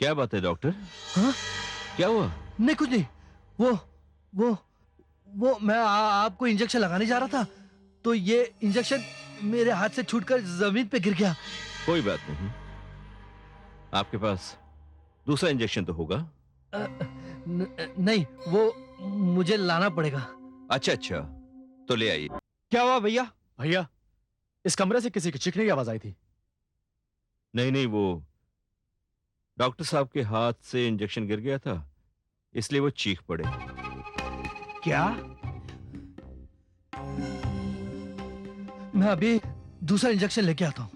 क्या बात है डॉक्टर? हाँ? क्या हुआ? नहीं कुछ नहीं। वो मैं आपको इंजेक्शन लगाने जा रहा था तो ये इंजेक्शन मेरे हाथ से छूटकर जमीन पे गिर गया। कोई बात नहीं, आपके पास दूसरा इंजेक्शन तो होगा। नहीं, वो मुझे लाना पड़ेगा। अच्छा, तो ले आइए। क्या हुआ भैया? भैया, इस कमरे से किसी की चीखने की आवाज आई थी। नहीं, वो डॉक्टर साहब के हाथ से इंजेक्शन गिर गया था, इसलिए वो चीख पड़े। क्या? मैं अभी दूसरा इंजेक्शन लेके आता हूं।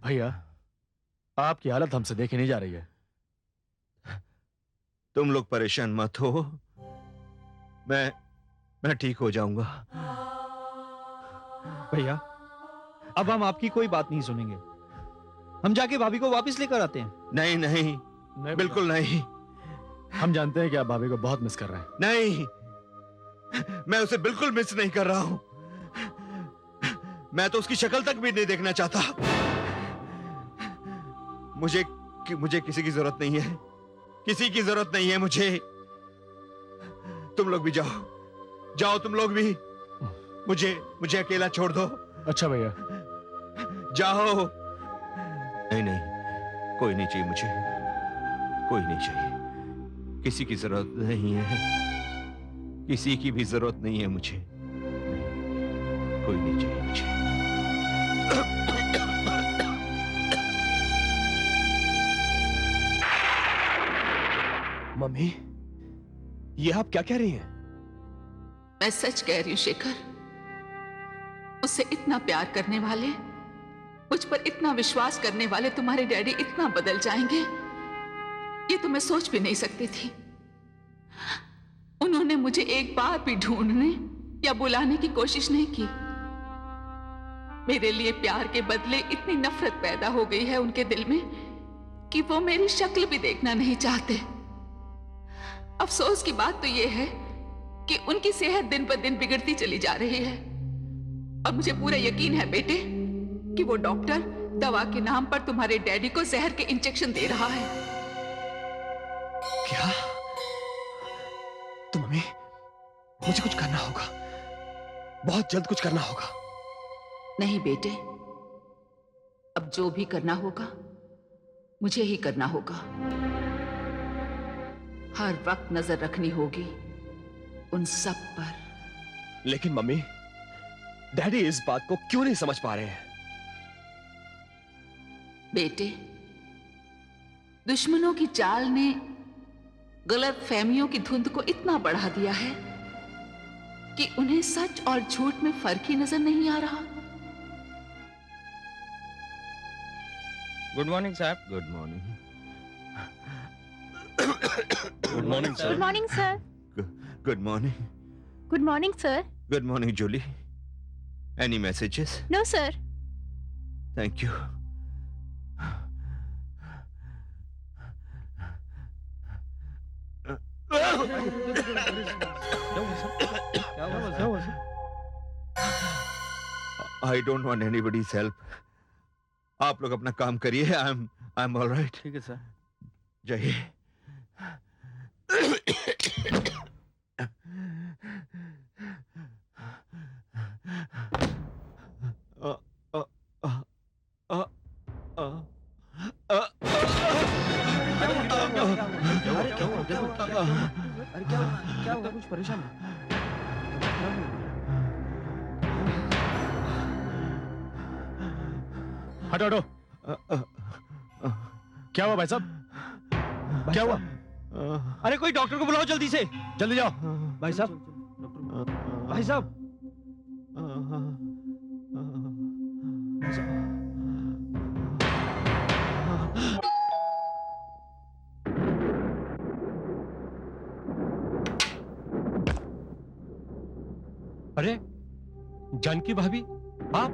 भैया, आपकी हालत हमसे देखी नहीं जा रही है। तुम लोग परेशान मत हो, मैं ठीक हो जाऊंगा। भैया, अब हम आपकी कोई बात नहीं सुनेंगे। हम जाके भाभी को वापस लेकर आते हैं। नहीं नहीं, बिल्कुल नहीं। हम जानते हैं कि आप भाभी को बहुत मिस कर रहे हैं। नहीं, मैं उसे बिल्कुल मिस नहीं कर रहा हूं। मैं तो उसकी शक्ल तक भी नहीं देखना चाहता। मुझे किसी की जरूरत नहीं है, किसी की जरूरत नहीं है मुझे। तुम लोग भी जाओ तुम लोग भी। मुझे अकेला छोड़ दो। अच्छा भैया, जाओ। नहीं, कोई नहीं चाहिए मुझे, कोई नहीं चाहिए। किसी की जरूरत नहीं है, किसी की भी जरूरत नहीं है मुझे। कोई नहीं चाहिए मुझे। मम्मी, ये आप क्या कह रही हैं? मैं सच कह रही हूं शेखर। उससे इतना प्यार करने वाले, मुझ पर इतना विश्वास करने वाले तुम्हारे डैडी इतना बदल जाएंगे, ये तो मैं सोच भी नहीं सकती थी। उन्होंने मुझे एक बार भी ढूंढने या बुलाने की कोशिश नहीं की। मेरे लिए प्यार के बदले इतनी नफरत पैदा हो गई है उनके दिल में कि वो मेरी शक्ल भी देखना नहीं चाहते। अफसोस की बात तो ये है कि उनकी सेहत दिन पर दिन बिगड़ती चली जा रही है। और मुझे पूरा यकीन है बेटे कि वो डॉक्टर दवा के नाम पर तुम्हारे डैडी को जहर के इंजेक्शन दे रहा है। क्या? तो मम्मी, मुझे कुछ करना होगा, बहुत जल्द कुछ करना होगा। नहीं बेटे, अब जो भी करना होगा मुझे ही करना होगा। हर वक्त नजर रखनी होगी उन सब पर। लेकिन मम्मी, डैडी इस बात को क्यों नहीं समझ पा रहे हैं? बेटे, दुश्मनों की चाल ने गलत फहमियों की धुंध को इतना बढ़ा दिया है कि उन्हें सच और झूठ में फर्क ही नजर नहीं आ रहा। गुड मॉर्निंग साहब। Good morning. Good morning sir. Good morning sir. Good morning. Good morning sir. Good morning Julie. Any messages? No sir. Thank you. I don't want anybody's help. आप लोग अपना काम करिए। I'm all right. ठीक है sir. जाइए। क्या हुआ? कुछ परेशान है? हटो हटो। क्या हुआ भाई साहब? क्या हुआ? अरे कोई डॉक्टर को बुलाओ जल्दी से। जल्दी जाओ। भाई साहब, भाई साहब, अरे जानकी भाभी, आप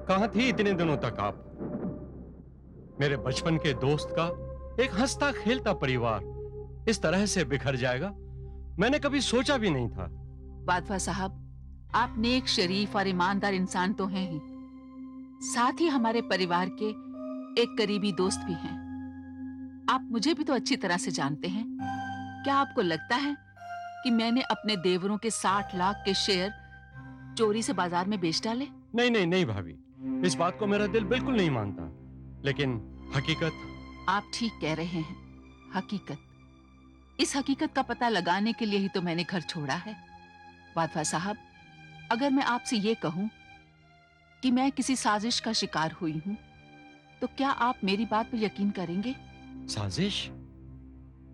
कहां थी इतने दिनों तक? आप मेरे बचपन के दोस्त का एक हंसता खेलता परिवार इस तरह से बिखर जाएगा, मैंने कभी सोचा भी नहीं था। वाधवा साहब, आप नेक, शरीफ और ईमानदार इंसान तो हैं ही, साथ ही हमारे परिवार के एक करीबी दोस्त भी हैं। आप मुझे भी तो अच्छी तरह से जानते हैं। क्या आपको लगता है कि मैंने अपने देवरों के 60 लाख के शेयर चोरी से बाजार में बेच डाले? नहीं नहीं नहीं भाभी, इस बात को मेरा दिल बिल्कुल नहीं मानता, लेकिन हकीकत। आप ठीक कह रहे हैं, हकीकत। इस हकीकत का पता लगाने के लिए ही तो मैंने घर छोड़ा है। वाधवा साहब, अगर मैं आपसे ये कहूं कि मैं किसी साजिश का शिकार हुई हूं, तो क्या आप मेरी बात पर यकीन करेंगे? साजिश?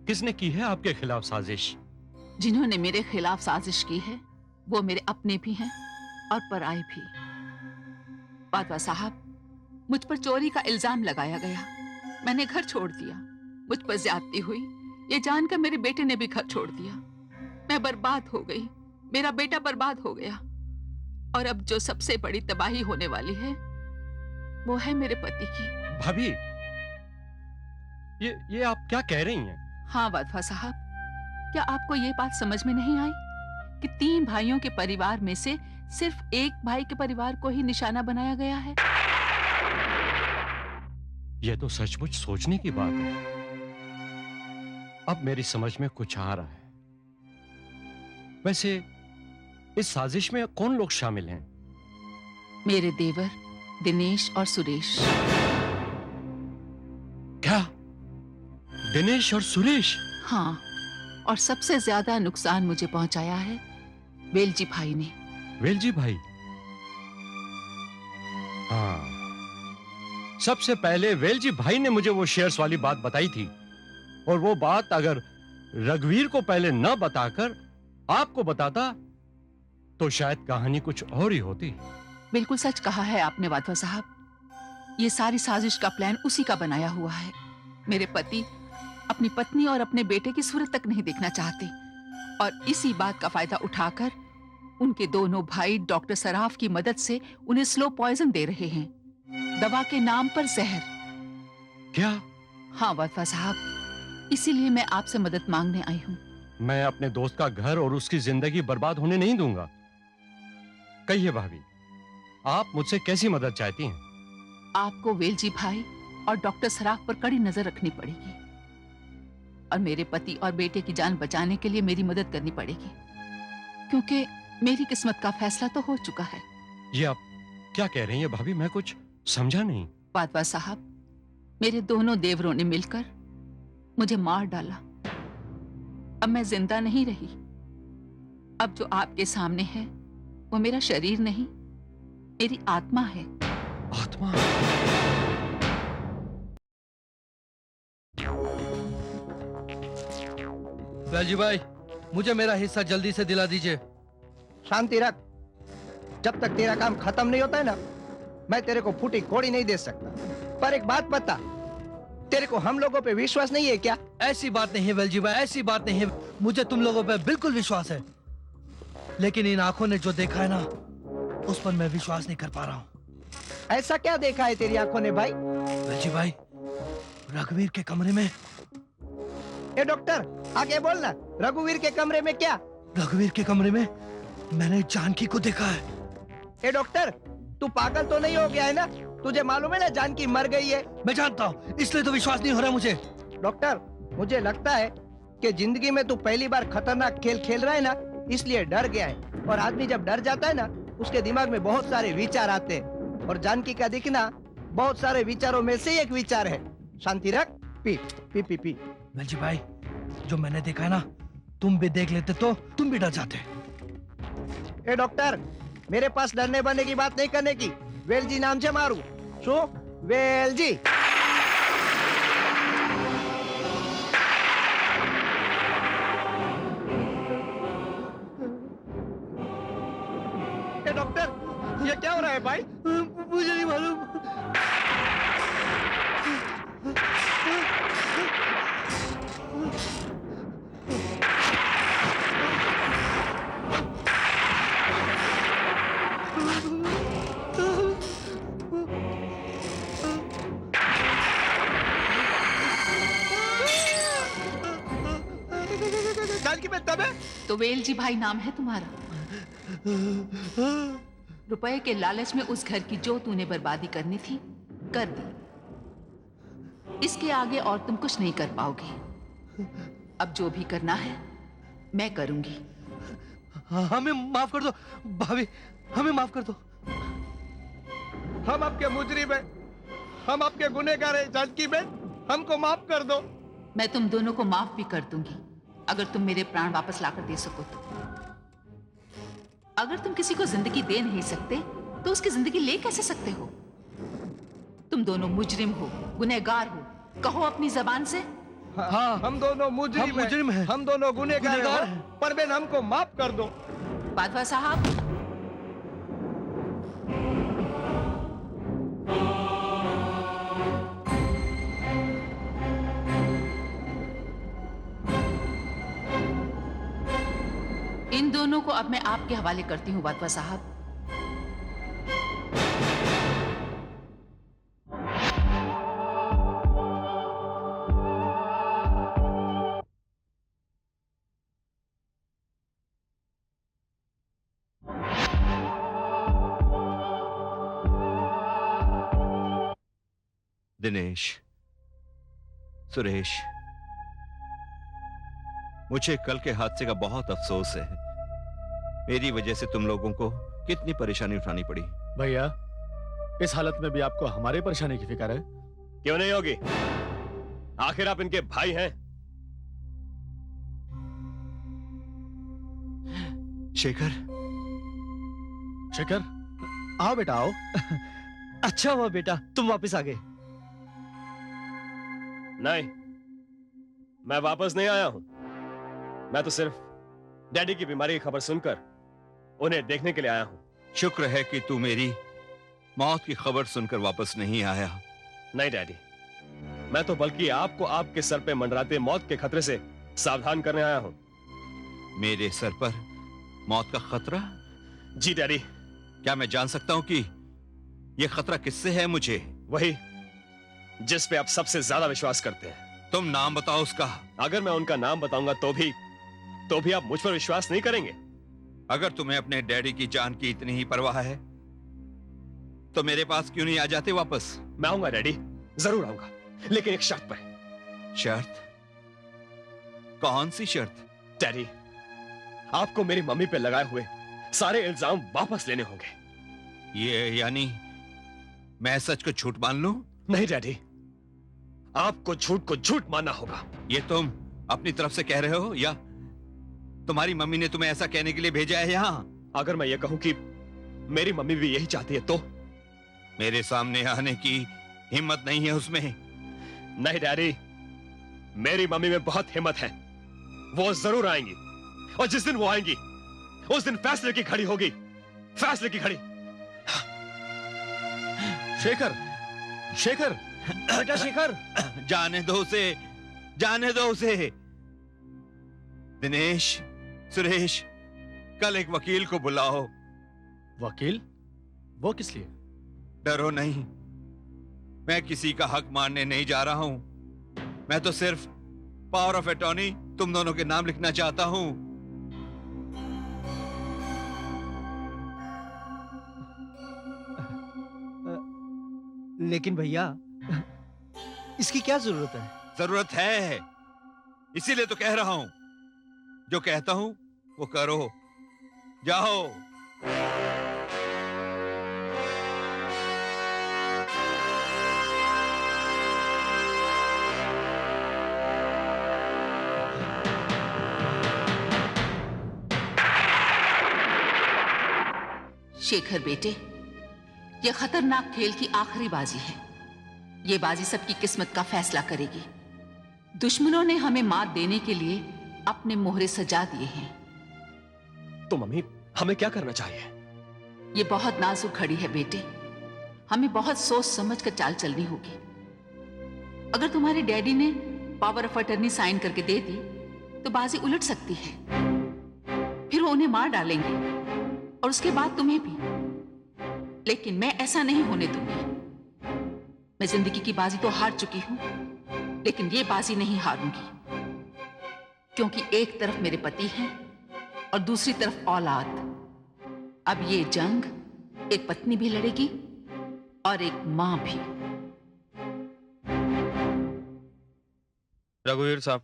किसने की है आपके खिलाफ साजिश? जिन्होंने मेरे खिलाफ साजिश की है वो मेरे अपने भी हैं और पराई भी। वाधवा साहब, मुझ पर चोरी का इल्जाम लगाया गया, मैंने घर छोड़ दिया। मुझ पर ज्यादती हुई, ये जानकर मेरे बेटे ने भी घर छोड़ दिया। मैं बर्बाद हो गई, मेरा बेटा बर्बाद हो गया। और अब जो सबसे बड़ी तबाही होने वाली है वो है मेरे पति की। भाभी, ये आप क्या कह रही हैं? हाँ वाधवा साहब, क्या आपको ये बात समझ में नहीं आई कि 3 भाइयों के परिवार में से सिर्फ एक भाई के परिवार को ही निशाना बनाया गया है? ये तो सचमुच सोचने की बात है। अब मेरी समझ में कुछ आ रहा है। वैसे इस साजिश में कौन लोग शामिल हैं? मेरे देवर दिनेश और सुरेश। क्या? दिनेश और सुरेश? हाँ, और सबसे ज्यादा नुकसान मुझे पहुंचाया है वेलजी भाई ने। वेलजी भाई? हाँ, सबसे पहले वेलजी भाई ने मुझे वो शेयर्स वाली बात बताई थी, और वो बात अगर रघुवीर को पहले न बताकर आपको बताता तो शायद कहानी कुछ और ही होती। बिल्कुल सच कहा है आपने वाधवा साहब, ये सारी साजिश का प्लान उसी का बनाया हुआ है। मेरे पति अपनी पत्नी और अपने बेटे की सूरत तक नहीं देखना चाहते, और इसी बात का फायदा उठाकर उनके दोनों भाई डॉक्टर सराफ की मदद से उन्हें स्लो पॉइजन दे रहे हैं, दवा के नाम पर जहर। क्या? हाँ वाधवा साहब, इसीलिए मैं आपसे मदद मांगने आई हूँ। मैं अपने दोस्त का घर और उसकी जिंदगी बर्बाद होने नहीं दूंगा। कहिए भाभी, आप मुझसे कैसी मदद चाहती हैं? आपको वेलजी भाई और डॉक्टर सराफ पर कड़ी नजर रखनी पड़ेगी, और मेरे पति और बेटे की जान बचाने के लिए मेरी मदद करनी पड़ेगी, क्योंकि मेरी किस्मत का फैसला तो हो चुका है। ये आप क्या कह रही हैं भाभी? मैं कुछ समझा नहीं। वाधवा साहब, मेरे दोनों देवरों ने मिलकर मुझे मार डाला। अब मैं जिंदा नहीं रही। अब जो आपके सामने है वो मेरा शरीर नहीं, मेरी आत्मा है। आत्मा? वेलजी भाई, मुझे मेरा हिस्सा जल्दी से दिला दीजिए। शांति रख, जब तक तेरा काम खत्म नहीं होता है ना, मैं तेरे को फूटी कोड़ी नहीं दे सकता। पर एक बात बता, तेरे को हम लोगों पे विश्वास नहीं है क्या? ऐसी बात नहीं है वेलजी भाई, ऐसी बात नहीं है। मुझे तुम लोगों पे बिल्कुल विश्वास है, लेकिन इन आंखों ने जो देखा है ना, उस पर मैं विश्वास नहीं कर पा रहा हूँ। ऐसा क्या देखा है तेरी आंखों ने भाई? वेलजी भाई, रघुवीर के कमरे में। ए डॉक्टर, आगे बोलना, रघुवीर के कमरे में क्या? रघुवीर के कमरे में मैंने जानकी को देखा है। ए डॉक्टर, तू पागल तो नहीं हो गया है ना? तुझे मालूम है ना जानकी मर गई है। मैं जानता हूँ, इसलिए तो विश्वास नहीं हो रहा मुझे। डॉक्टर, मुझे लगता है कि जिंदगी में तू पहली बार खतरनाक खेल खेल रहा है ना, इसलिए डर गया है। और आदमी जब डर जाता है ना, उसके दिमाग में बहुत सारे विचार आते हैं, और जानकी का दिखना बहुत सारे विचारों में से एक विचार है। शांति रख, P P P P. Velji भाई, जो मैंने देखा है ना, तुम भी देख लेते तो तुम भी डर जाते। ए डॉक्टर, मेरे पास डरने बनने की बात नहीं करने की। वेलजी नाम से मारू शो वेलजी। ए डॉक्टर, ये क्या हो रहा है भाई? मुझे नहीं मालूम। तो वेलजी भाई नाम है तुम्हारा। रुपए के लालच में उस घर की जो तूने बर्बादी करनी थी कर दी। इसके आगे और तुम कुछ नहीं कर पाओगे। अब जो भी करना है मैं करूंगी। हमें माफ कर दो भाभी, हमें माफ कर दो। हम आपके मुजरिम हैं, हम आपके गुनहगार हैं। जानकी बहन, हमको माफ कर दो। मैं तुम दोनों को माफ भी कर दूंगी अगर तुम मेरे प्राण वापस लाकर दे सको तो। अगर तुम किसी को जिंदगी दे नहीं सकते तो उसकी जिंदगी ले कैसे सकते हो? तुम दोनों मुजरिम हो, गुनहगार हो। कहो अपनी जबान से। हाँ, हम दोनों मुजरिम हैं, हम दोनों गुनहगार हैं। पर बहन, हमको माफ कर दो। वाधवा साहब, दोनों को अब मैं आपके हवाले करती हूँ वाटवा साहब। दिनेश, सुरेश, मुझे कल के हादसे का बहुत अफसोस है। मेरी वजह से तुम लोगों को कितनी परेशानी उठानी पड़ी। भैया, इस हालत में भी आपको हमारी परेशानी की फिक्र है? क्यों नहीं होगी? आखिर आप इनके भाई हैं। शेखर, शेखर, आओ बेटा आओ। अच्छा हुआ बेटा तुम वापस आ गए। नहीं, मैं वापस नहीं आया हूं। मैं तो सिर्फ डैडी की बीमारी की खबर सुनकर उन्हें देखने के लिए आया हूं। शुक्र है कि तू मेरी मौत की खबर सुनकर वापस नहीं आया। नहीं डैडी, मैं तो बल्कि आपको आपके सर पे मंडराते मौत के खतरे से सावधान करने आया हूं। मेरे सर पर मौत का खतरा? जी डैडी। क्या मैं जान सकता हूं कि यह खतरा किससे है? मुझे वही जिस पे आप सबसे ज्यादा विश्वास करते हैं। तुम नाम बताओ उसका। अगर मैं उनका नाम बताऊंगा तो भी आप मुझ पर विश्वास नहीं करेंगे। अगर तुम्हें अपने डैडी की जान की इतनी ही परवाह है तो मेरे पास क्यों नहीं आ जाते वापस? मैं आऊंगा डैडी, जरूर आऊंगा, लेकिन एक शर्त पर। शर्त? कौन सी शर्त? डैडी, आपको मेरी मम्मी पे लगाए हुए सारे इल्जाम वापस लेने होंगे। ये यानी मैं सच को झूठ मान लूं? नहीं डैडी, आपको झूठ को झूठ मानना होगा। ये तुम अपनी तरफ से कह रहे हो या तुम्हारी मम्मी ने तुम्हें ऐसा कहने के लिए भेजा है यहाँ? अगर मैं ये कहूं कि मेरी मम्मी भी यही चाहती है तो? मेरे सामने आने की हिम्मत नहीं है उसमें। नहीं डैडी, मेरी मम्मी में बहुत हिम्मत है। वो जरूर आएंगी, और जिस दिन वो आएंगी उस दिन फैसले की घड़ी होगी। फैसले की घड़ी। शेखर, शेखर, बेटा शेखर, जाने दो उसे, जाने दो उसे। दिनेश, सुरेश, कल एक वकील को बुलाओ। वकील? वो किस लिए? डरो नहीं, मैं किसी का हक मानने नहीं जा रहा हूं। मैं तो सिर्फ पावर ऑफ अटॉर्नी तुम दोनों के नाम लिखना चाहता हूं। लेकिन भैया इसकी क्या जरूरत है? जरूरत है, इसीलिए तो कह रहा हूं। जो कहता हूं वो करो। जाओ। शेखर बेटे, यह खतरनाक खेल की आखिरी बाजी है। यह बाजी सबकी किस्मत का फैसला करेगी। दुश्मनों ने हमें मात देने के लिए अपने मोहरे सजा दिए हैं। तो मम्मी, हमें क्या करना चाहिए? यह बहुत नाजुक घड़ी है बेटे, हमें बहुत सोच समझ कर चाल चलनी होगी। अगर तुम्हारे डैडी ने पावर ऑफ अटर्नी साइन करके दे दी तो बाजी उलट सकती है। फिर वो उन्हें मार डालेंगे और उसके बाद तुम्हें भी। लेकिन मैं ऐसा नहीं होने दूंगी। मैं जिंदगी की बाजी तो हार चुकी हूं, लेकिन ये बाजी नहीं हारूंगी, क्योंकि एक तरफ मेरे पति हैं और दूसरी तरफ औलाद। अब ये जंग एक पत्नी भी लड़ेगी और एक मां भी। रघुवीर साहब,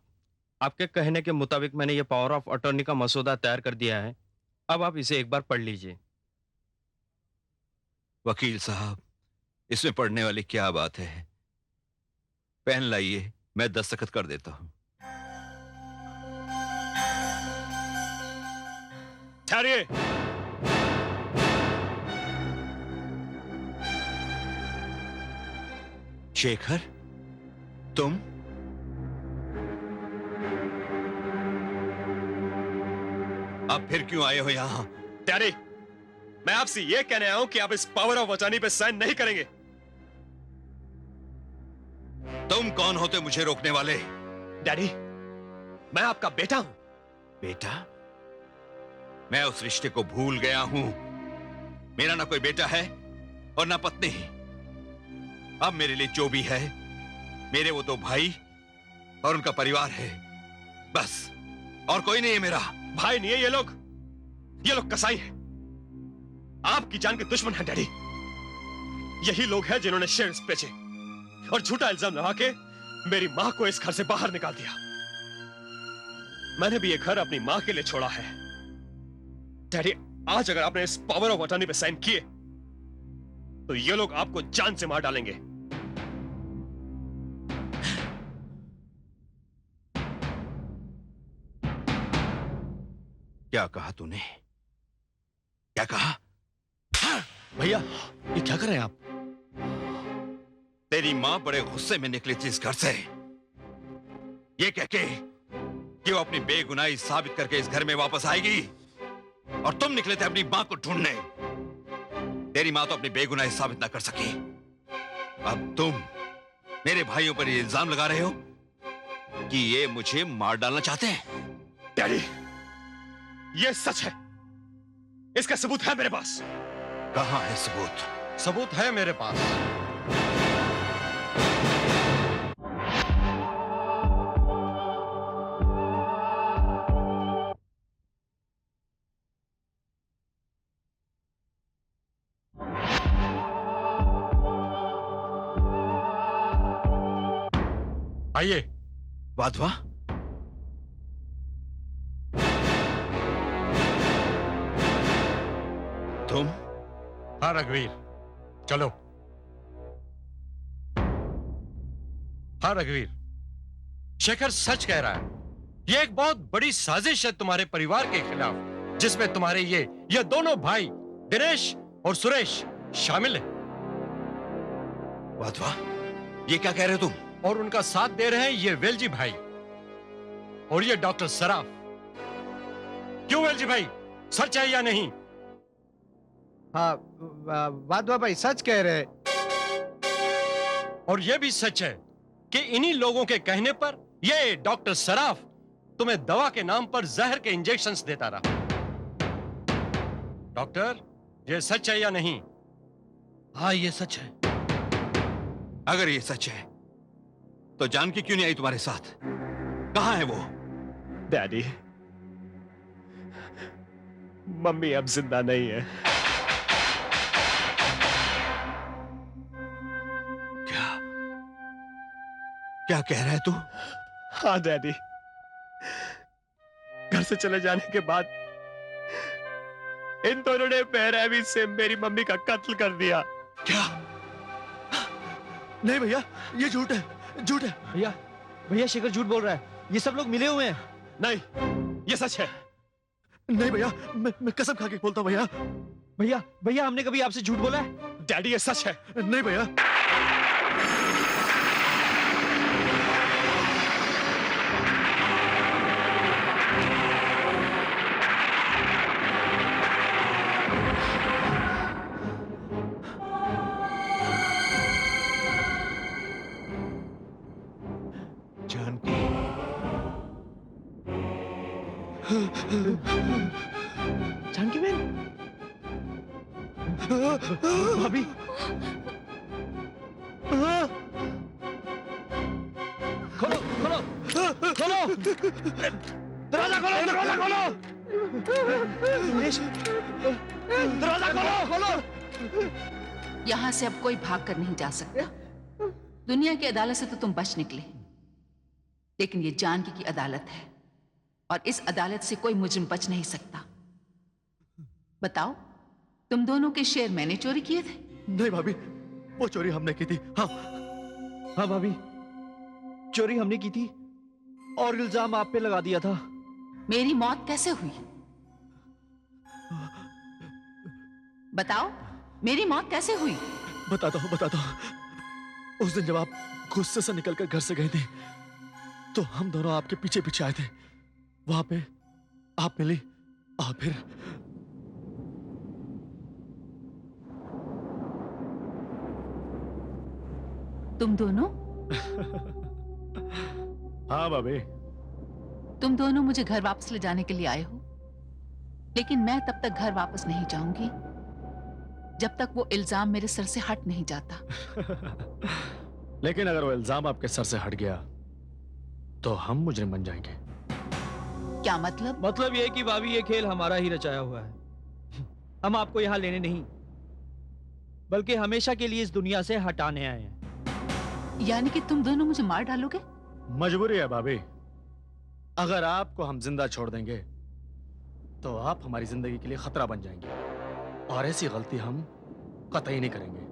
आपके कहने के मुताबिक मैंने ये पावर ऑफ अटॉर्नी का मसौदा तैयार कर दिया है। अब आप इसे एक बार पढ़ लीजिए। वकील साहब, इसमें पढ़ने वाली क्या बात है? पेन लाइए, मैं दस्तखत कर देता हूं। ठहरिए। शेखर, तुम? अब फिर क्यों आए हो यहां? डैडी, मैं आपसे यह कहने आया हूं कि आप इस पावर ऑफ अटॉर्नी पे साइन नहीं करेंगे। तुम कौन होते मुझे रोकने वाले? डैडी, मैं आपका बेटा हूं। बेटा? मैं उस रिश्ते को भूल गया हूं। मेरा ना कोई बेटा है और ना पत्नी। अब मेरे लिए जो भी है, मेरे वो 2 भाई और उनका परिवार है, बस। और कोई नहीं है मेरा। भाई नहीं है ये लोग कसाई हैं। आपकी जान के दुश्मन हैं डैडी। यही लोग हैं जिन्होंने शेयर्स बेचे और झूठा इल्जाम लगा के मेरी मां को इस घर से बाहर निकाल दिया। मैंने भी ये घर अपनी मां के लिए छोड़ा है। डैडी, आज अगर आपने इस पावर ऑफ अटॉर्नी पे साइन किए तो ये लोग आपको जान से मार डालेंगे। क्या कहा तूने? क्या कहा? भैया, ये क्या कर रहे हैं आप? तेरी मां बड़े गुस्से में निकली थी इस घर से, ये कह के कि वो अपनी बेगुनाही साबित करके इस घर में वापस आएगी, और तुम निकले थे अपनी मां को ढूंढने। तेरी मां तो अपनी बेगुनाही साबित ना कर सकी। अब तुम मेरे भाइयों पर ये इल्जाम लगा रहे हो कि ये मुझे मार डालना चाहते हैं। डैडी, ये सच है। इसका सबूत है मेरे पास। कहां है सबूत? सबूत है मेरे पास। आइए। वाधवा, तुम? हाँ रघुवीर, चलो। हाँ रघुवीर, शेखर सच कह रहा है। ये एक बहुत बड़ी साजिश है तुम्हारे परिवार के खिलाफ, जिसमें तुम्हारे ये दोनों भाई दिनेश और सुरेश शामिल हैं। वाधवा, ये क्या कह रहे हो तुम? और उनका साथ दे रहे हैं ये वेलजी भाई और ये डॉक्टर सराफ। क्यों वेलजी भाई, सच है या नहीं? हाँ वाधवा भाई सच कह रहे हैं। और यह भी सच है कि इन्हीं लोगों के कहने पर ये डॉक्टर सराफ तुम्हें दवा के नाम पर जहर के इंजेक्शंस देता रहा। डॉक्टर, ये सच है या नहीं? हाँ ये सच है। अगर ये सच है तो जानकी क्यों नहीं आई तुम्हारे साथ? कहां है वो? डैडी, मम्मी अब जिंदा नहीं है। क्या कह रहा है तू? हाँ डैडी, घर से चले जाने के बाद इन दोनों ने बेरहमी से मेरी मम्मी का कत्ल कर दिया। क्या? नहीं भैया, ये झूठ है, झूठ है। भैया शेखर झूठ बोल रहा है। ये सब लोग मिले हुए हैं। नहीं, ये सच है। नहीं भैया, मैं कसम खा के बोलता हूँ भैया। भैया हमने कभी आपसे झूठ बोला है? डैडी ये सच है। नहीं भैया। जानकी बहन, भाभी, खोलो खोलो खोलो, दरवाजा खोलो, दरवाजा खोलो, दरवाजा खोलो खोलो। यहाँ से अब कोई भाग कर नहीं जा सकता। दुनिया की अदालत से तो तुम बच निकले, लेकिन ये जानकी की अदालत है और इस अदालत से कोई मुजरिम बच नहीं सकता। बताओ, तुम दोनों के शेयर मैंने चोरी किए थे? नहीं भाभी, वो चोरी हमने की थी। हाँ भाभी, चोरी हमने की थी और इल्जाम आप पे लगा दिया था। मेरी मौत कैसे हुई? बताओ, मेरी मौत कैसे हुई? बताता हूँ। उस दिन जब आप गुस्से से निकलकर घर से गए थे तो हम दोनों आपके पीछे पीछे आए थे। वहां पे आप मिली और फिर तुम दोनों? हाँ भाभी। तुम दोनों मुझे घर वापस ले जाने के लिए आए हो? लेकिन मैं तब तक घर वापस नहीं जाऊंगी जब तक वो इल्जाम मेरे सर से हट नहीं जाता। लेकिन अगर वो इल्जाम आपके सर से हट गया तो हम मुजरिम बन जाएंगे। क्या मतलब? मतलब ये कि भाभी ये खेल हमारा ही रचाया हुआ है। हम आपको यहाँ लेने नहीं बल्कि हमेशा के लिए इस दुनिया से हटाने आए हैं। यानी कि तुम दोनों मुझे मार डालोगे? मजबूरी है भाभी। अगर आपको हम जिंदा छोड़ देंगे तो आप हमारी जिंदगी के लिए खतरा बन जाएंगे और ऐसी गलती हम कतई नहीं करेंगे।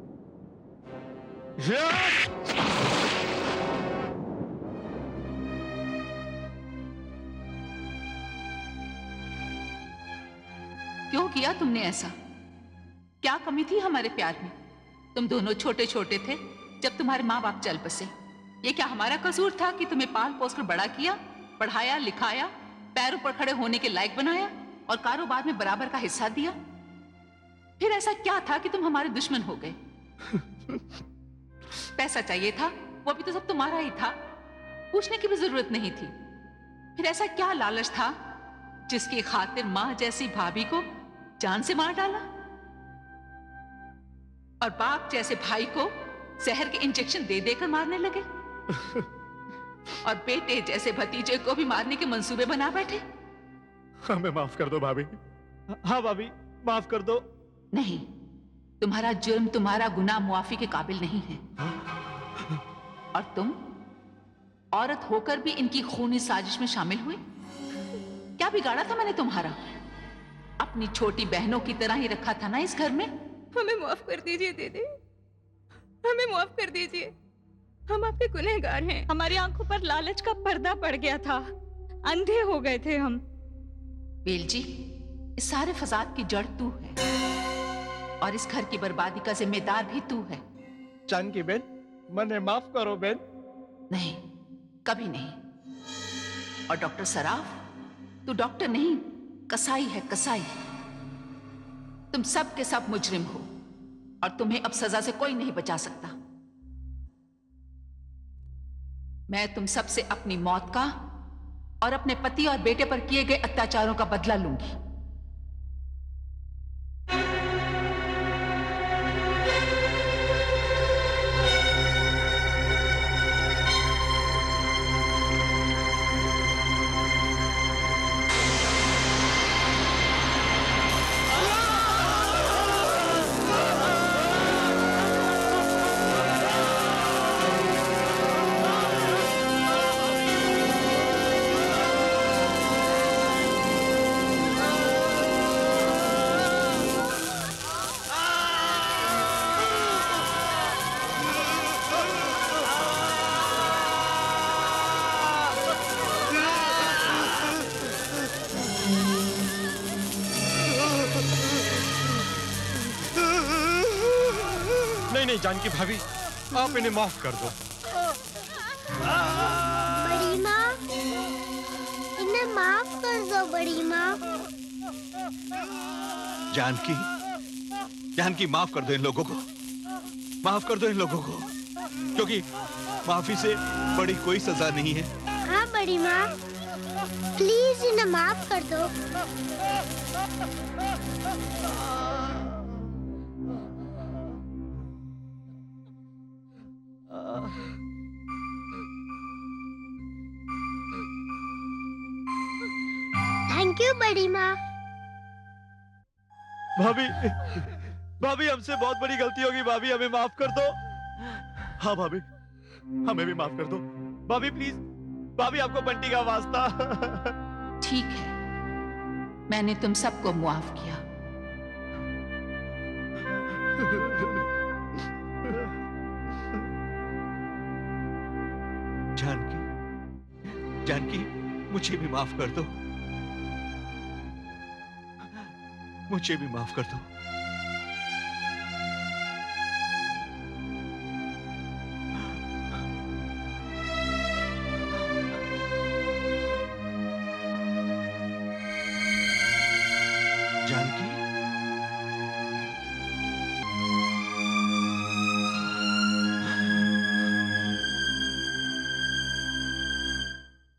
क्यों किया तुमने ऐसा? क्या कमी थी हमारे प्यार में? तुम दोनों छोटे छोटे थे जब तुम्हारे माँ बाप चल बसे। ये क्या हमारा कसूर था कि तुम्हें पाल पोस कर बड़ा किया, पढ़ाया लिखाया, पैरों पर खड़े होने के लायक बनाया और कारोबार में बराबर का हिस्सा दिया? फिर ऐसा क्या था कि तुम हमारे दुश्मन हो गए? पैसा चाहिए था, वो भी तो सब तुम्हारा ही था, पूछने की भी जरूरत नहीं थी। फिर ऐसा क्या लालच था जिसकी खातिर मां जैसी भाभी को जान से मार डाला और बाप जैसे भाई को जहर के इंजेक्शन दे देकर मारने लगे और बेटे जैसे भतीजे को भी मारने के मंसूबे बना बैठे? हमें माफ कर दो भाभी। हाँ भाभी, माफ कर दो। नहीं, तुम्हारा जुर्म, तुम्हारा गुनाह मुआफी के काबिल नहीं है। और तुम औरत होकर भी इनकी खूनी साजिश में शामिल हुई। क्या बिगाड़ा था मैंने तुम्हारा? अपनी छोटी बहनों की तरह ही रखा था ना इस घर में। हमें माफ कर दीजिए दीदी, हमें माफ कर दीजिए। हम आपके गुनहगार हैं। हमारी आंखों पर लालच का पर्दा पड़ गया था, अंधे हो गए थे हम। बेल जी, इस सारे फसाद की जड़ तू है और इस घर की बर्बादी का जिम्मेदार भी तू है। जानकी बेन, मने माफ करो बेन। नहीं, कभी नहीं। और डॉक्टर सराफ, तू डॉक्टर नहीं, कसाई है, कसाई। तुम सब के सब मुजरिम हो और तुम्हें अब सजा से कोई नहीं बचा सकता। मैं तुम सबसे अपनी मौत का और अपने पति और बेटे पर किए गए अत्याचारों का बदला लूंगी। नहीं जानकी भाभी, आप इन्हें माफ कर दो। बड़ी माँ, इन्हें माफ कर दो बड़ी माँ। जानकी, जानकी माफ कर दो इन लोगों को, माफ कर दो इन लोगों को, क्योंकि माफी से बड़ी कोई सजा नहीं है। हाँ बड़ी माँ, प्लीज इन्हें माफ कर दो। थैंक यू बड़ी माँ। भाभी, भाभी हमसे बहुत बड़ी गलती होगी भाभी, हमें माफ कर दो। हाँ भाभी, हमें भी माफ कर दो। भाभी प्लीज, भाभी आपको बंटी का वास्ता। ठीक है, मैंने तुम सबको मुआफ किया। जानकी, जानकी मुझे भी माफ कर दो, मुझे भी माफ कर दो। जानकी,